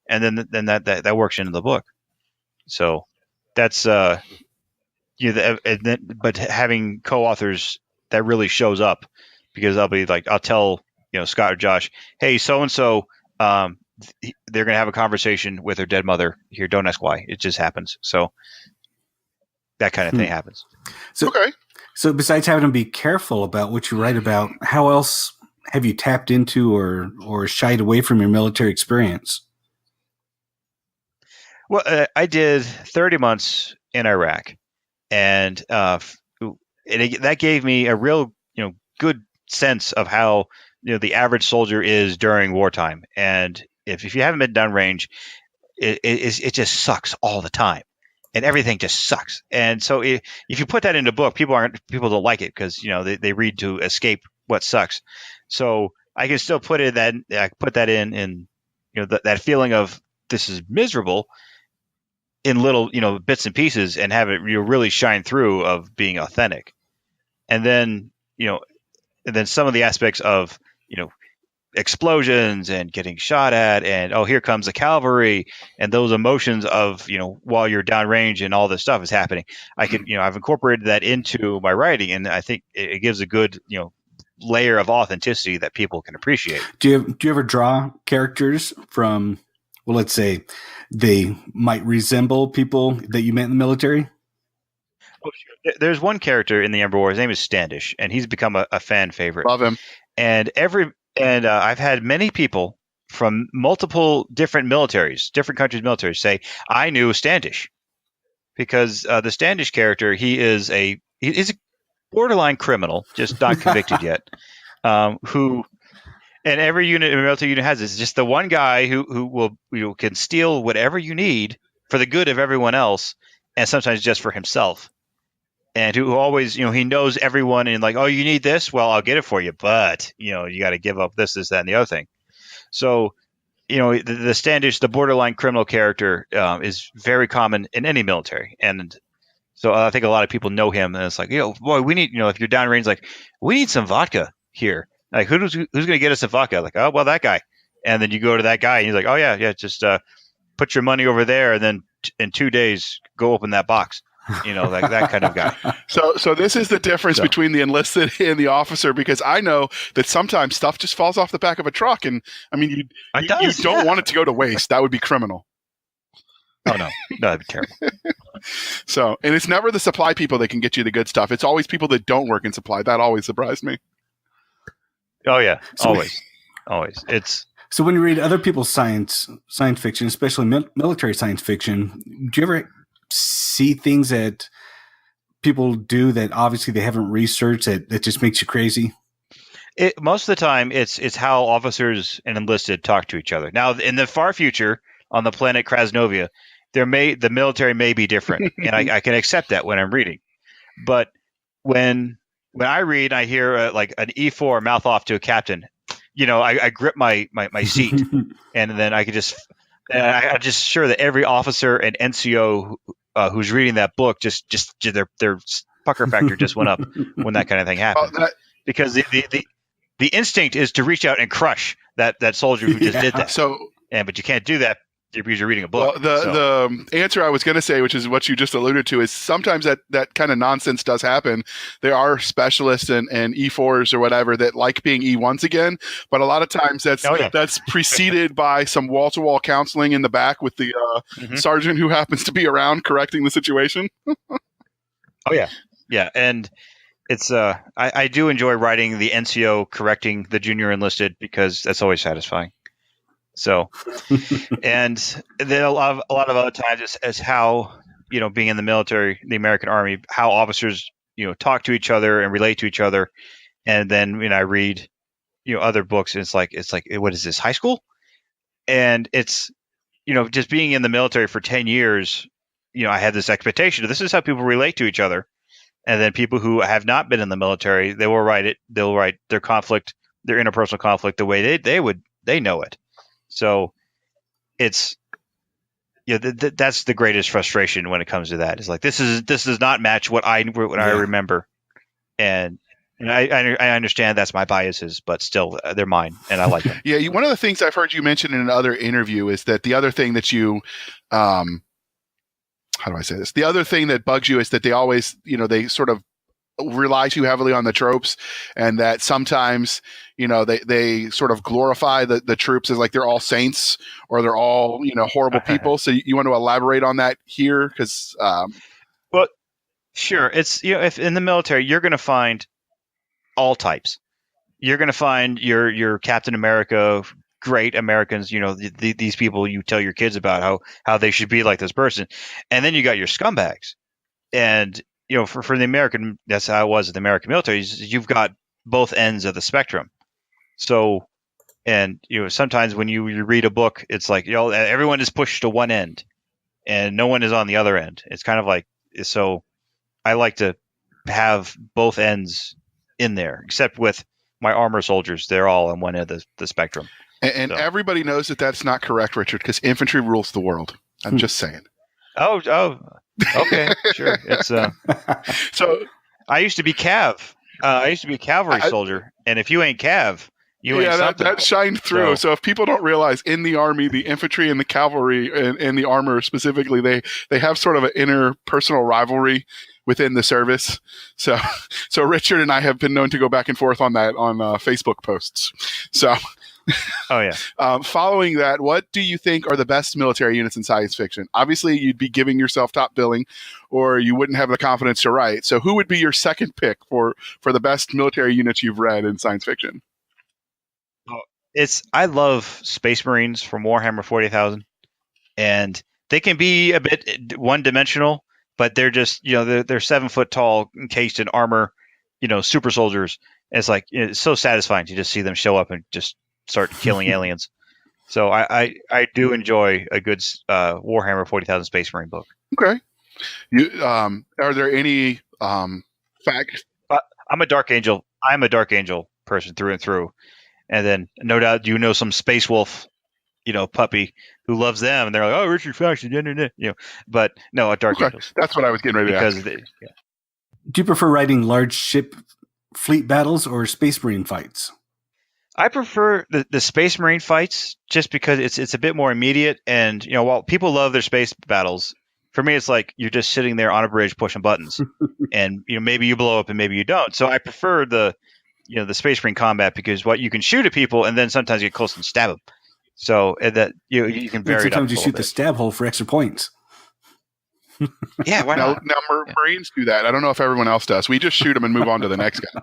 And then that works into the book. So that's but having co-authors, that really shows up, because I'll tell Scott or Josh, hey, so and so they're going to have a conversation with their dead mother here. Don't ask why. It just happens. So that kind of thing happens. So besides having to be careful about what you write about, how else have you tapped into or shied away from your military experience? Well, I did 30 months in Iraq, and that gave me a real, good sense of how, the average soldier is during wartime. And if you haven't been downrange, it just sucks all the time, and everything just sucks. And so if you put that in a book, people don't like it because they read to escape what sucks. So I can still put that in that feeling of this is miserable in little bits and pieces, and have it really shine through of being authentic. And then some of the aspects of explosions and getting shot at, and here comes the cavalry, and those emotions of while you're downrange and all this stuff is happening. I've incorporated that into my writing, and I think it gives a good layer of authenticity that people can appreciate. Do you ever draw characters from, well, let's say they might resemble people that you met in the military? Oh, sure. There's one character in the Ember War. His name is Standish, and he's become a fan favorite. Love him. And I've had many people from multiple different militaries, different countries' militaries, say, I knew Standish, because the Standish character, he's a borderline criminal, just not convicted yet. Who, and every military unit has this. It's just the one guy who will can steal whatever you need for the good of everyone else, and sometimes just for himself. And who always, he knows everyone, and like, oh, you need this? Well, I'll get it for you. But, you got to give up this, that, and the other thing. So, the Standish, the borderline criminal character is very common in any military. And so I think a lot of people know him. And it's like, boy, we need, if you're downrange, like, we need some vodka here. Like, who's going to get us some vodka? Like, oh, well, that guy. And then you go to that guy, and he's like, oh, yeah, just put your money over there. And then in 2 days, go open that box. Like that kind of guy. So this is the difference between the enlisted and the officer, because I know that sometimes stuff just falls off the back of a truck, and I mean, you don't want it to go to waste. That would be criminal. Oh no, that'd be terrible. So, and it's never the supply people that can get you the good stuff. It's always people that don't work in supply. That always surprised me. Oh yeah, always. It's so when you read other people's science fiction, especially military science fiction, do you ever see things that people do that obviously they haven't researched that just makes you crazy? Most of the time, it's how officers and enlisted talk to each other. Now, in the far future, on the planet Krasnovia. The military may be different, and I can accept that when I'm reading. But when I read, I hear like an E4 mouth off to a captain. I grip my seat, and then I just sure that every officer and NCO who's reading that book just their pucker factor just went up when that kind of thing happens. Because the instinct is to reach out and crush that soldier who just did that. But you can't do that because you're reading a book. Well, the answer I was going to say, which is what you just alluded to, is sometimes that kind of nonsense does happen. There are specialists and E4s or whatever that like being E1s again, but a lot of times that's preceded by some wall-to-wall counseling in the back with the sergeant who happens to be around correcting the situation. Oh yeah, yeah, and it's I do enjoy writing the NCO correcting the junior enlisted because that's always satisfying. So, and then a lot of other times is how, being in the military, the American Army, how officers, talk to each other and relate to each other. And then when I read, other books, and it's like, what is this, high school? And it's, just being in the military for 10 years, I had this expectation. This is how people relate to each other. And then people who have not been in the military, they'll write their conflict, their interpersonal conflict, the way they know it. So it's, that's the greatest frustration when it comes to that. It's like, this does not match what I remember. And I understand that's my biases, but still they're mine and I like them. Yeah. One of the things I've heard you mention in another interview is that the other thing that you, how do I say this? The other thing that bugs you is that they always, they sort of rely too heavily on the tropes, and that sometimes they sort of glorify the troops as like they're all saints or they're all horrible people. So you want to elaborate on that here? Because well, sure, it's if in the military you're going to find all types. You're going to find your Captain America, great Americans, these people you tell your kids about how they should be like this person, and then you got your scumbags. And for the American, that's how it was at the American military. You've got both ends of the spectrum. So, and sometimes when you read a book, it's like everyone is pushed to one end, and no one is on the other end. It's kind of like, so I like to have both ends in there, except with my armor soldiers. They're all on one end of the spectrum. And everybody knows that that's not correct, Richard, because infantry rules the world. I'm just saying. Oh, okay, sure. It's so I used to be Cav. I used to be a cavalry soldier, and if you ain't Cav, you ain't something. that shined through. So if people don't realize, in the Army, the infantry and the cavalry and the armor specifically, they have sort of an interpersonal rivalry within the service. So Richard and I have been known to go back and forth on that on Facebook posts. So. Oh yeah. Following that, what do you think are the best military units in science fiction? Obviously, you'd be giving yourself top billing, or you wouldn't have the confidence to write. So, who would be your second pick for the best military units you've read in science fiction? I love Space Marines from Warhammer 40,000, and they can be a bit one-dimensional, but they're just they're 7 foot tall, encased in armor, super soldiers. And it's like it's so satisfying to just see them show up and just start killing aliens. So I do enjoy a good Warhammer 40,000 Space Marine book. Okay. Are there any facts? I'm a Dark Angel. I'm a Dark Angel person through and through. And then no doubt some Space Wolf, puppy who loves them, and they're like, oh, Richard Faction, but no, a Dark Angel. That's what I was getting ready to ask. Do you prefer writing large ship fleet battles or Space Marine fights? I prefer the Space Marine fights just because it's a bit more immediate, and while people love their space battles, for me it's like you're just sitting there on a bridge pushing buttons, and maybe you blow up and maybe you don't. So I prefer the Space Marine combat because you can shoot at people and then sometimes get close and stab them. So that you can vary. Sometimes you shoot the stab hole for extra points. Yeah, why not? Now Marines do that. I don't know if everyone else does. We just shoot them and move on to the next guy.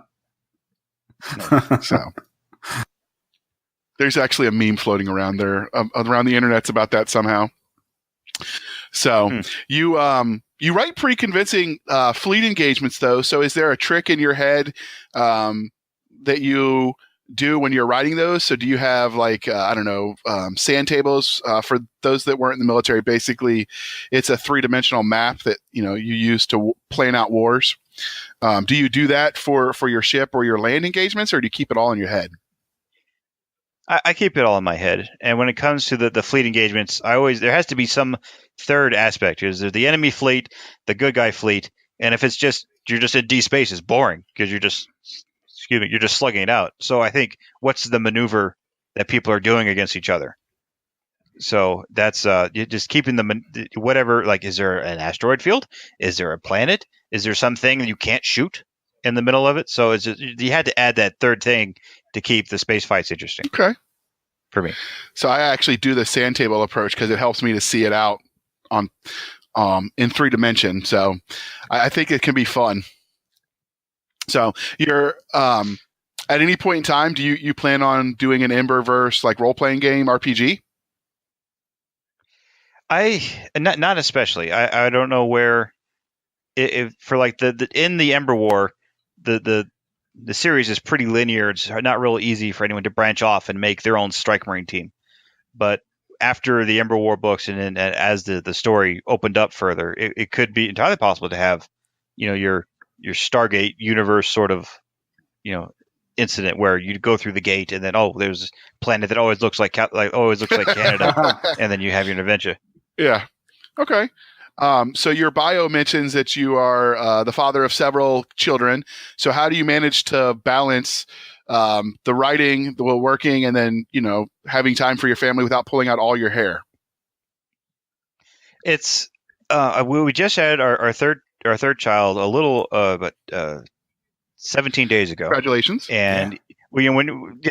So. There's actually a meme floating around there, around the internets about that somehow. So you write pretty convincing fleet engagements, though. So is there a trick in your head that you do when you're writing those? So do you have like I don't know, sand tables for those that weren't in the military? Basically, it's a 3-dimensional map that you use to plan out wars. Do you do that for your ship or your land engagements, or do you keep it all in your head? I keep it all in my head. And when it comes to the fleet engagements, there has to be some third aspect. Is there the enemy fleet, the good guy fleet, and if you're just in D space, it's boring because you're just slugging it out. So I think what's the maneuver that people are doing against each other? So that's you're just keeping whatever. Like, is there an asteroid field? Is there a planet? Is there something that you can't shoot in the middle of it? So you had to add that third thing to keep the space fights interesting. Okay. For me. So I actually do the sand table approach because it helps me to see it out on in 3 dimensions. So I think it can be fun. So you're at any point in time, do you plan on doing an Emberverse like role playing game RPG? Not especially. I don't know where for like in the Ember War, the series is pretty linear. It's not real easy for anyone to branch off and make their own Strike Marine team. But after the Ember War books and as the story opened up further, it could be entirely possible to have, your Stargate universe sort of, incident where you go through the gate and then there's a planet that always looks like Canada, and then you have your adventure. Yeah. Okay. So your bio mentions that you are the father of several children. So how do you manage to balance the writing, the working, and then having time for your family without pulling out all your hair? It's we just had our third child a little but 17 days ago. Congratulations! And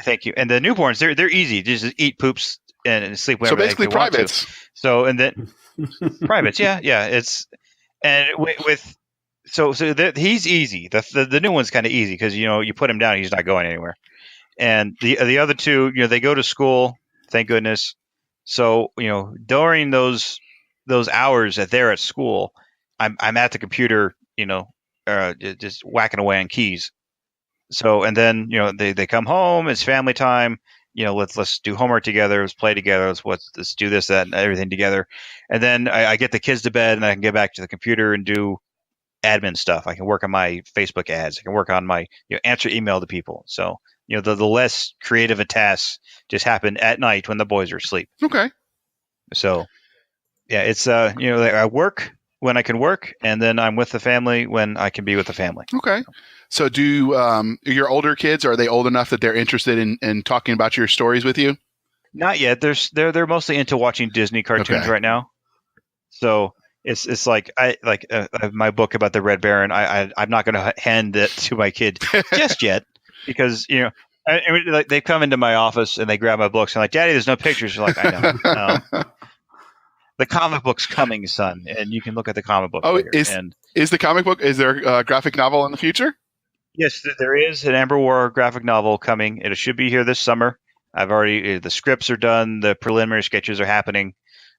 thank you. And the newborns, they're easy. Just eat, poops, and sleep whenever. So basically, they want privates. To. So and then privates, yeah. It's and he's easy. The new one's kind of easy because you put him down, he's not going anywhere. And the other two, they go to school. Thank goodness. So during those hours that they're at school, I'm at the computer, just whacking away on keys. So and then they come home. It's family time. Let's do homework together. Let's play together. Let's do this, that, and everything together. And then I get the kids to bed, and I can get back to the computer and do admin stuff. I can work on my Facebook ads. I can work on my answer email to people. So the less creative tasks just happen at night when the boys are asleep. Okay. So yeah, it's I work when I can work, and then I'm with the family when I can be with the family. Okay. So do your older kids, are they old enough that they're interested in talking about your stories with you? Not yet. They're mostly into watching Disney cartoons right now. So it's like I have my book about the Red Baron. I'm not going to hand it to my kid just yet because they come into my office and they grab my books and like, Daddy, there's no pictures. You're like, I know. The comic book's coming, son, and you can look at the comic book. Oh, is the comic book? Is there a graphic novel in the future? Yes, there is an Ember War graphic novel coming. It should be here this summer. The scripts are done. The preliminary sketches are happening.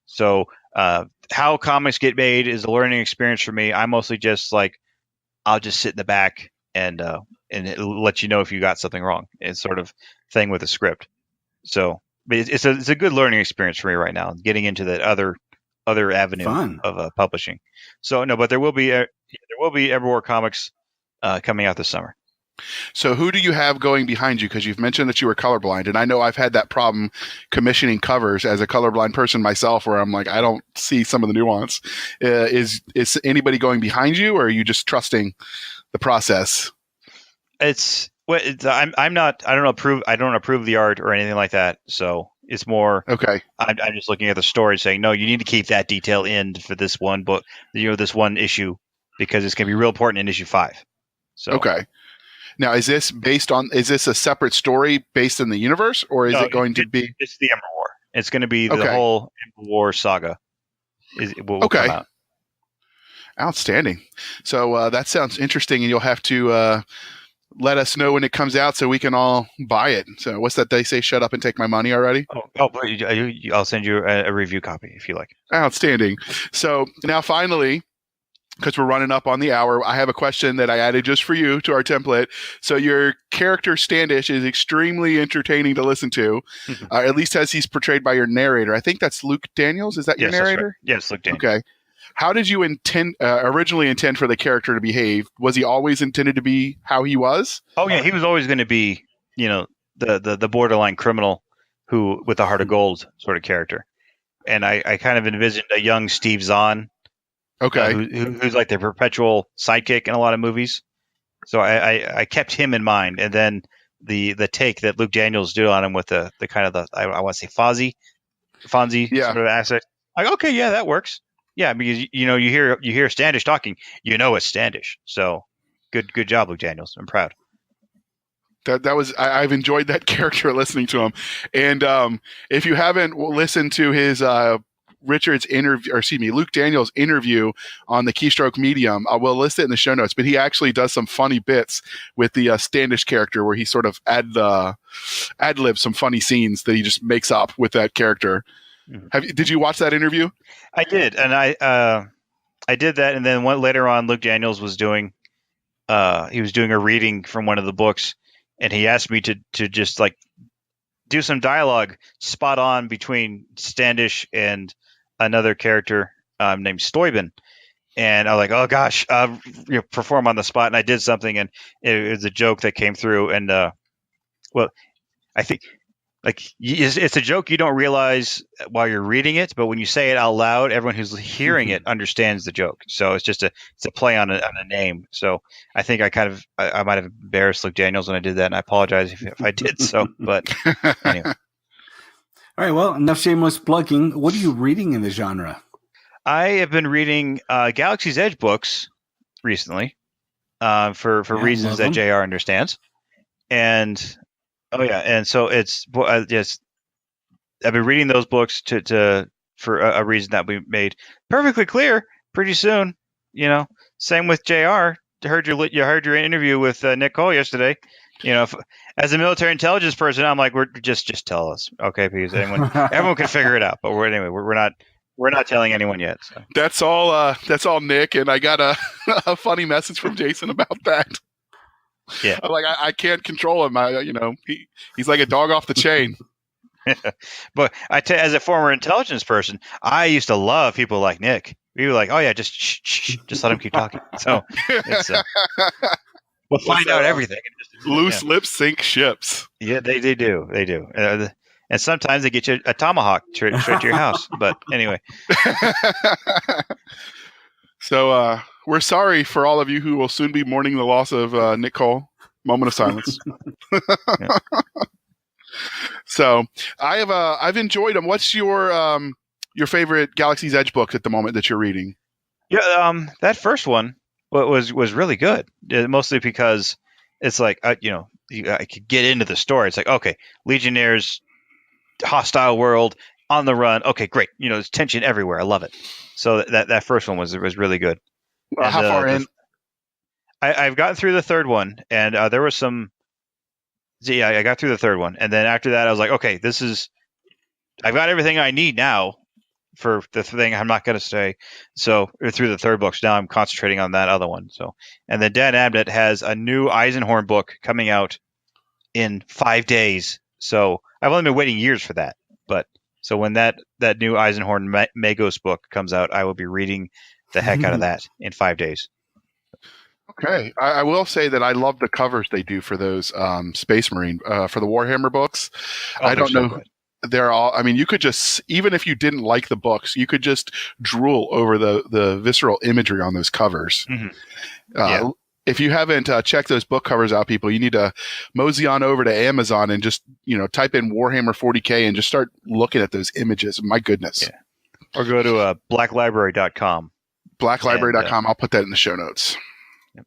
So how comics get made is a learning experience for me. I'm mostly just like, I'll just sit in the back and it'll let you know if you got something wrong. It's sort of thing with a script. So it's a good learning experience for me right now, getting into that other avenue of publishing. So no, but there will be Ember War comics coming out this summer. So who do you have going behind you? Because you've mentioned that you were colorblind, and I know I've had that problem commissioning covers as a colorblind person myself, where I'm like, I don't see some of the nuance. Is anybody going behind you, or are you just trusting the process? I'm not. I don't approve the art or anything like that. So it's more okay. I'm just looking at the story, saying, no, you need to keep that detail in for this one book, this one issue, because it's going to be real important in issue 5. So okay. Now, is this a separate story based in the universe, or is it going to be? It's the Ember War. It's going to be the whole Ember War saga. Will come out. Outstanding. So that sounds interesting, and you'll have to let us know when it comes out so we can all buy it. So what's that they say? Shut up and take my money already? I'll send you a review copy if you like. Outstanding. So now finally, because we're running up on the hour, I have a question that I added just for you to our template. So your character Standish is extremely entertaining to listen to, at least as he's portrayed by your narrator. I think that's Luke Daniels. Is that your Yes, that's narrator? right. Yes, Luke Daniels. Okay. How did you originally intend for the character to behave? Was he always intended to be how he was? Oh yeah, he was always going to be, the borderline criminal who with a heart of gold sort of character. And I kind of envisioned a young Steve Zahn, Okay. who's like the perpetual sidekick in a lot of movies. So I kept him in mind, and then the take that Luke Daniels did on him with the kind of I want to say Fonzie Yeah. sort of accent. Like, okay, yeah, that works. Yeah, because you hear Standish talking, it's Standish. So good job, Luke Daniels. I'm proud. That was I've enjoyed that character listening to him. And if you haven't listened to his Luke Daniels interview on the Keystroke Medium, I will list it in the show notes. But he actually does some funny bits with the Standish character where he sort of ad-libs some funny scenes that he just makes up with that character. Mm-hmm. Did you watch that interview? I did, and I did that, and then later on, Luke Daniels was doing a reading from one of the books, and he asked me to just like do some dialogue spot on between Standish and another character named Steuben. And I was like, oh gosh, perform on the spot. And I did something, and it was a joke that came through. And I think it's a joke you don't realize while you're reading it, but when you say it out loud, everyone who's hearing it understands the joke. So it's a play on a name. So I think I might have embarrassed Luke Daniels when I did that, and I apologize if I did so. But anyway. All right. Well, enough shameless plugging. What are you reading in the genre? I have been reading Galaxy's Edge books recently for reasons that JR understands, and. Oh yeah, and so it's just I've been reading those books for a reason that we made perfectly clear pretty soon. Same with JR. You heard your interview with Nick Cole yesterday. As a military intelligence person, I'm like, we're just tell us, okay? Because everyone can figure it out. But we're not telling anyone yet. So. That's all Nick, and I got a funny message from Jason about that. Yeah, I'm like I can't control him. He's like a dog off the chain. But as a former intelligence person, I used to love people like Nick. We were like, oh yeah, just let him keep talking. So it's, we'll find out everything. Loose lips sink ships. Yeah, they do. And sometimes they get you a tomahawk straight to your house. But anyway. So we're sorry for all of you who will soon be mourning the loss of Nick Cole. Moment of silence. So I've enjoyed them. What's your favorite Galaxy's Edge book at the moment that you're reading? Yeah, that first one was really good. Mostly because it's like I could get into the story. It's like, okay, Legionnaires, hostile world, on the run. Okay, great. There's tension everywhere. I love it. So that first one was really good. Well, how far in? I've gotten through the third one, and there was some. Yeah, I got through the third one, and then after that, I was like, okay, I've got everything I need now for the thing. I'm not going to stay through the third book. So now I'm concentrating on that other one. So, and then Dan Abnett has a new Eisenhorn book coming out in 5 days. So I've only been waiting years for that, but. So when that new Eisenhorn Magos book comes out, I will be reading the heck out of that in 5 days. Okay. I will say that I love the covers they do for those Space Marine, for the Warhammer books. I don't know. Good. They're all, you could just, even if you didn't like the books, you could just drool over the visceral imagery on those covers. Mm-hmm. If you haven't checked those book covers out, people, you need to mosey on over to Amazon and just, type in Warhammer 40K and just start looking at those images. My goodness. Yeah. Or go to blacklibrary.com. Blacklibrary.com. I'll put that in the show notes. Yep.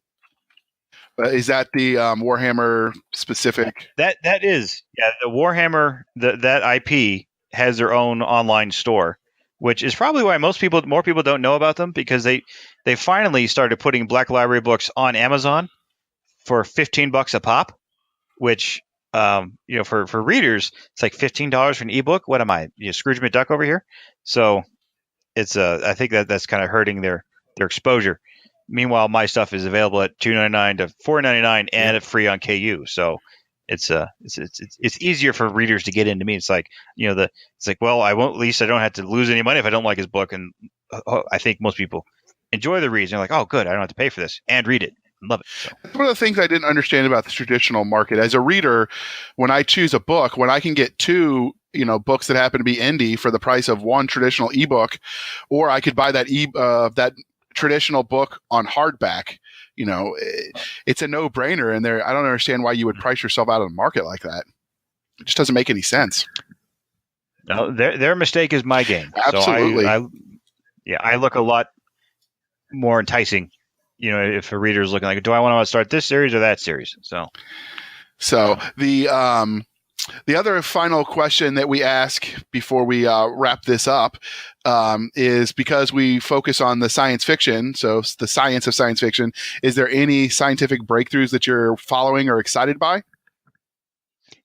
Is that the Warhammer specific? That is. Yeah, the Warhammer, that IP has their own online store, which is probably why more people don't know about them, because they finally started putting Black Library books on Amazon for $15 a pop, which for readers it's like $15 for an ebook. What am I, Scrooge McDuck over here? So it's I think that's kind of hurting their exposure. Meanwhile, my stuff is available at $2.99 to $4.99 and it's free on KU. So it's easier for readers to get into me. It's like, it's like, well, I won't, at least I don't have to lose any money if I don't like his book. And I think most people enjoy the reads. They're like, oh, good, I don't have to pay for this and read it. Love it. So. One of the things I didn't understand about the traditional market as a reader, when I choose a book, when I can get two, books that happen to be indie for the price of one traditional ebook, or I could buy that traditional book on hardback, it's a no-brainer. And I don't understand why you would price yourself out of the market like that. It just doesn't make any sense. No, their mistake is my game. Absolutely. So I look a lot more enticing. If a reader is looking like, do I want to start this series or that series? So the other final question that we ask before we wrap this up is, because we focus on the science fiction, so the science of science fiction, is there any scientific breakthroughs that you're following or excited by?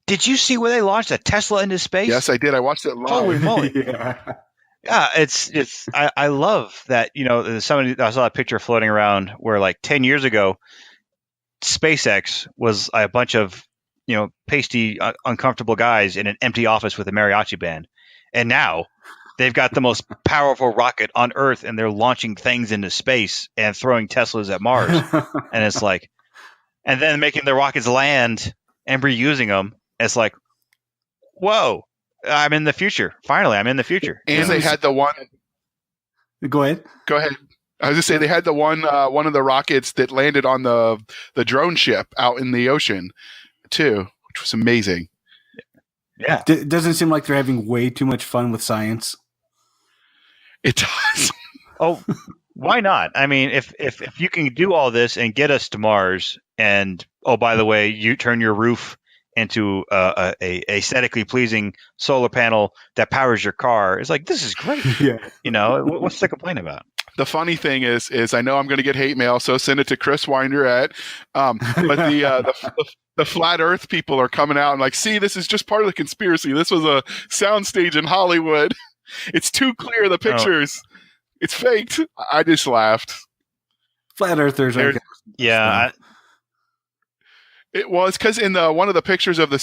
Did you see where they launched a Tesla into space? Yes, I did. I watched it live. Holy moly. Yeah, I love that, somebody, I saw a picture floating around where like 10 years ago, SpaceX was a bunch of, pasty, uncomfortable guys in an empty office with a mariachi band. And now they've got the most powerful rocket on Earth and they're launching things into space and throwing Teslas at Mars. And it's like, and then making the rockets land and reusing them. It's like, whoa. I'm in the future. Finally, I'm in the future. And they had the one. Go ahead. Go ahead. I was just saying they had the one of the rockets that landed on the drone ship out in the ocean too, which was amazing. Yeah. Doesn't seem like they're having way too much fun with science. It does. Oh, why not? I mean, if you can do all this and get us to Mars, and by the way, you turn your roof into a aesthetically pleasing solar panel that powers your car. It's like, this is great. Yeah. What's to complain about? The funny thing is I know I'm going to get hate mail, so send it to Chris Winder at. But the flat Earth people are coming out and like, see, this is just part of the conspiracy. This was a soundstage in Hollywood. It's too clear, the pictures. Oh. It's faked. I just laughed. Flat Earthers are. Yeah. It was because in one of the pictures of the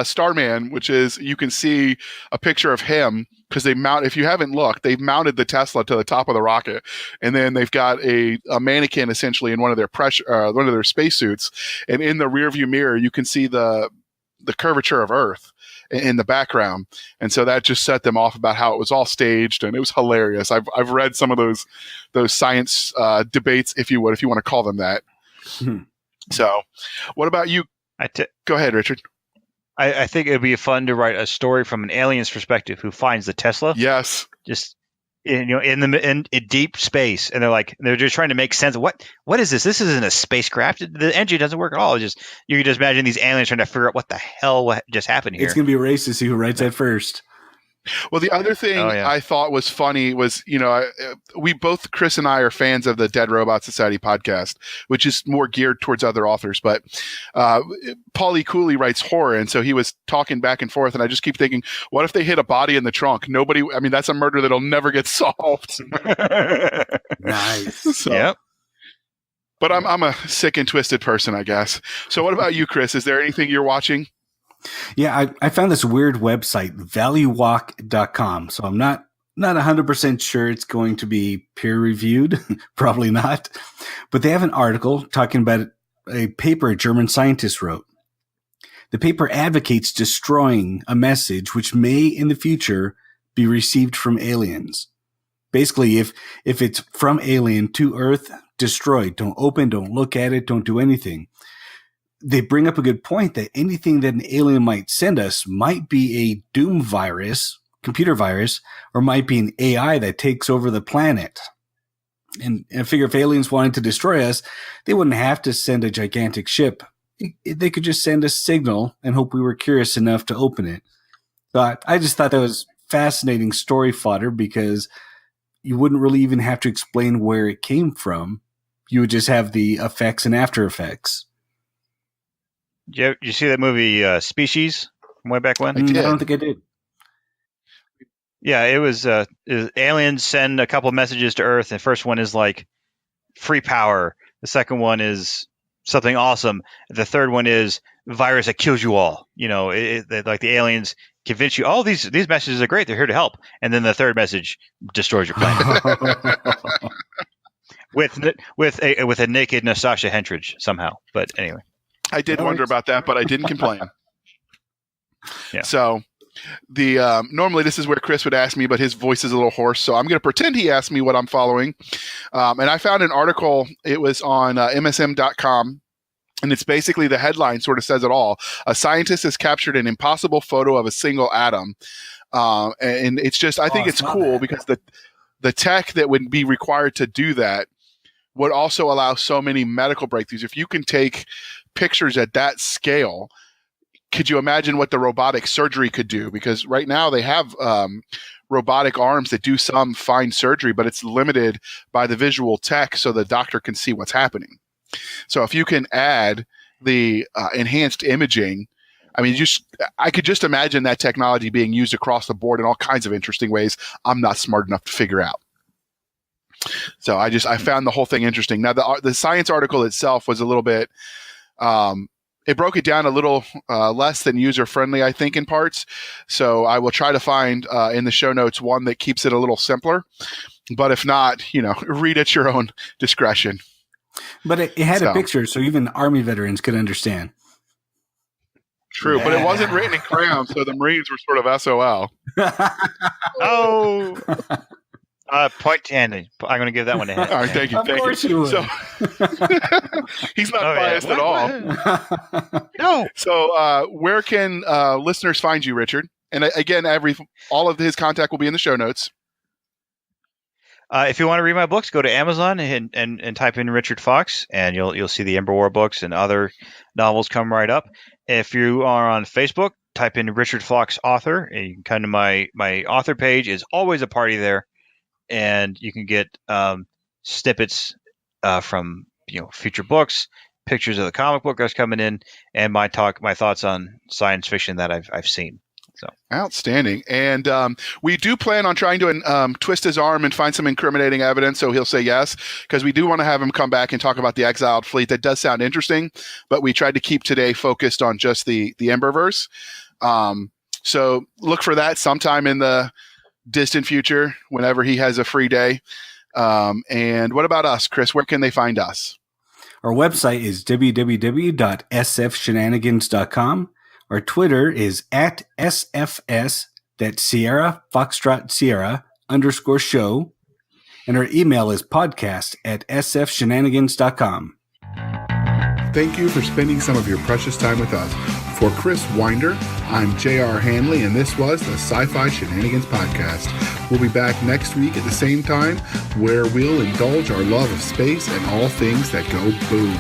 Starman, which is, you can see a picture of him, because if you haven't looked, they've mounted the Tesla to the top of the rocket, and then they've got a mannequin essentially in one of their spacesuits, and in the rearview mirror you can see the curvature of Earth in the background, and so that just set them off about how it was all staged, and it was hilarious. I've read some of those science debates, if you want to call them that. So, what about you? Go ahead, Richard. I think it would be fun to write a story from an alien's perspective who finds the Tesla. Yes. Just in deep space, and they're just trying to make sense of what is this? This isn't a spacecraft. The engine doesn't work at all. You can just imagine these aliens trying to figure out what the hell just happened here. It's going to be a race to see who writes that first. Well, the other thing I thought was funny was, Chris and I are fans of the Dead Robot Society podcast, which is more geared towards other authors. But Paulie Cooley writes horror, and so he was talking back and forth, and I just keep thinking, what if they hit a body in the trunk? That's a murder that'll never get solved. Nice. So, yep. But I'm a sick and twisted person, I guess. So what about you, Chris? Is there anything you're watching? Yeah, I found this weird website, valuewalk.com. So I'm not 100% sure it's going to be peer reviewed. Probably not. But they have an article talking about a paper a German scientist wrote. The paper advocates destroying a message which may in the future be received from aliens. Basically, if it's from alien to Earth, destroy it. Don't open, don't look at it, don't do anything. They bring up a good point that anything that an alien might send us might be a doom virus, computer virus, or might be an AI that takes over the planet. And I figure if aliens wanted to destroy us, they wouldn't have to send a gigantic ship. They could just send a signal and hope we were curious enough to open it. So I just thought that was fascinating story fodder, because you wouldn't really even have to explain where it came from. You would just have the effects and after effects. You see that movie Species from way back when? I don't think I did. Yeah, it was aliens send a couple messages to Earth. The first one is like free power. The second one is something awesome. The third one is virus that kills you all. Like the aliens convince you, oh, these messages are great. They're here to help. And then the third message destroys your planet with a naked Nastasha Hentridge somehow. But anyway, I did wonder about that, but I didn't complain. Yeah. So the normally this is where Chris would ask me, but his voice is a little hoarse, so I'm going to pretend he asked me what I'm following. And I found an article. It was on MSM.com. And it's basically the headline sort of says it all. A scientist has captured an impossible photo of a single atom. And it's just, I think it's cool because the tech that would be required to do that would also allow so many medical breakthroughs. If you can take pictures at that scale, could you imagine what the robotic surgery could do? Because right now they have robotic arms that do some fine surgery, but it's limited by the visual tech so the doctor can see what's happening. So if you can add the enhanced imaging, I mean, I could just imagine that technology being used across the board in all kinds of interesting ways I'm not smart enough to figure out. So I found the whole thing interesting. Now, the science article itself was a little bit, it broke it down a little less than user-friendly, I think, in parts. So I will try to find in the show notes one that keeps it a little simpler. But if not, read at your own discretion. But it had a picture, so even Army veterans could understand. True, but it wasn't written in crayon, so the Marines were sort of SOL. Oh! Point to Andy. I'm going to give that one to him. All right, thank you. Of course you would. So, he's not biased at all. No. So where can listeners find you, Richard? And again, all of his contact will be in the show notes. If you want to read my books, go to Amazon and type in Richard Fox, and you'll see the Ember War books and other novels come right up. If you are on Facebook, type in Richard Fox author, and you can come to my author page. Is always a party there, and you can get snippets from future books, pictures of the comic book that's coming in, and my thoughts on science fiction that I've seen. So outstanding. And we do plan on trying to twist his arm and find some incriminating evidence so he'll say yes, because we do want to have him come back and talk about the exiled fleet. That does sound interesting, but we tried to keep today focused on just the Emberverse. So look for that sometime in the distant future whenever he has a free day. And what about us, Chris? Where can they find us? Our website is www.sfshenanigans.com. Our Twitter is at SFS, that's Sierra Foxtrot Sierra _show. And our email is podcast@sfshenanigans.com. Thank you for spending some of your precious time with us. For Chris Winder, I'm J.R. Hanley, and this was the Sci-Fi Shenanigans Podcast. We'll be back next week at the same time, where we'll indulge our love of space and all things that go boom.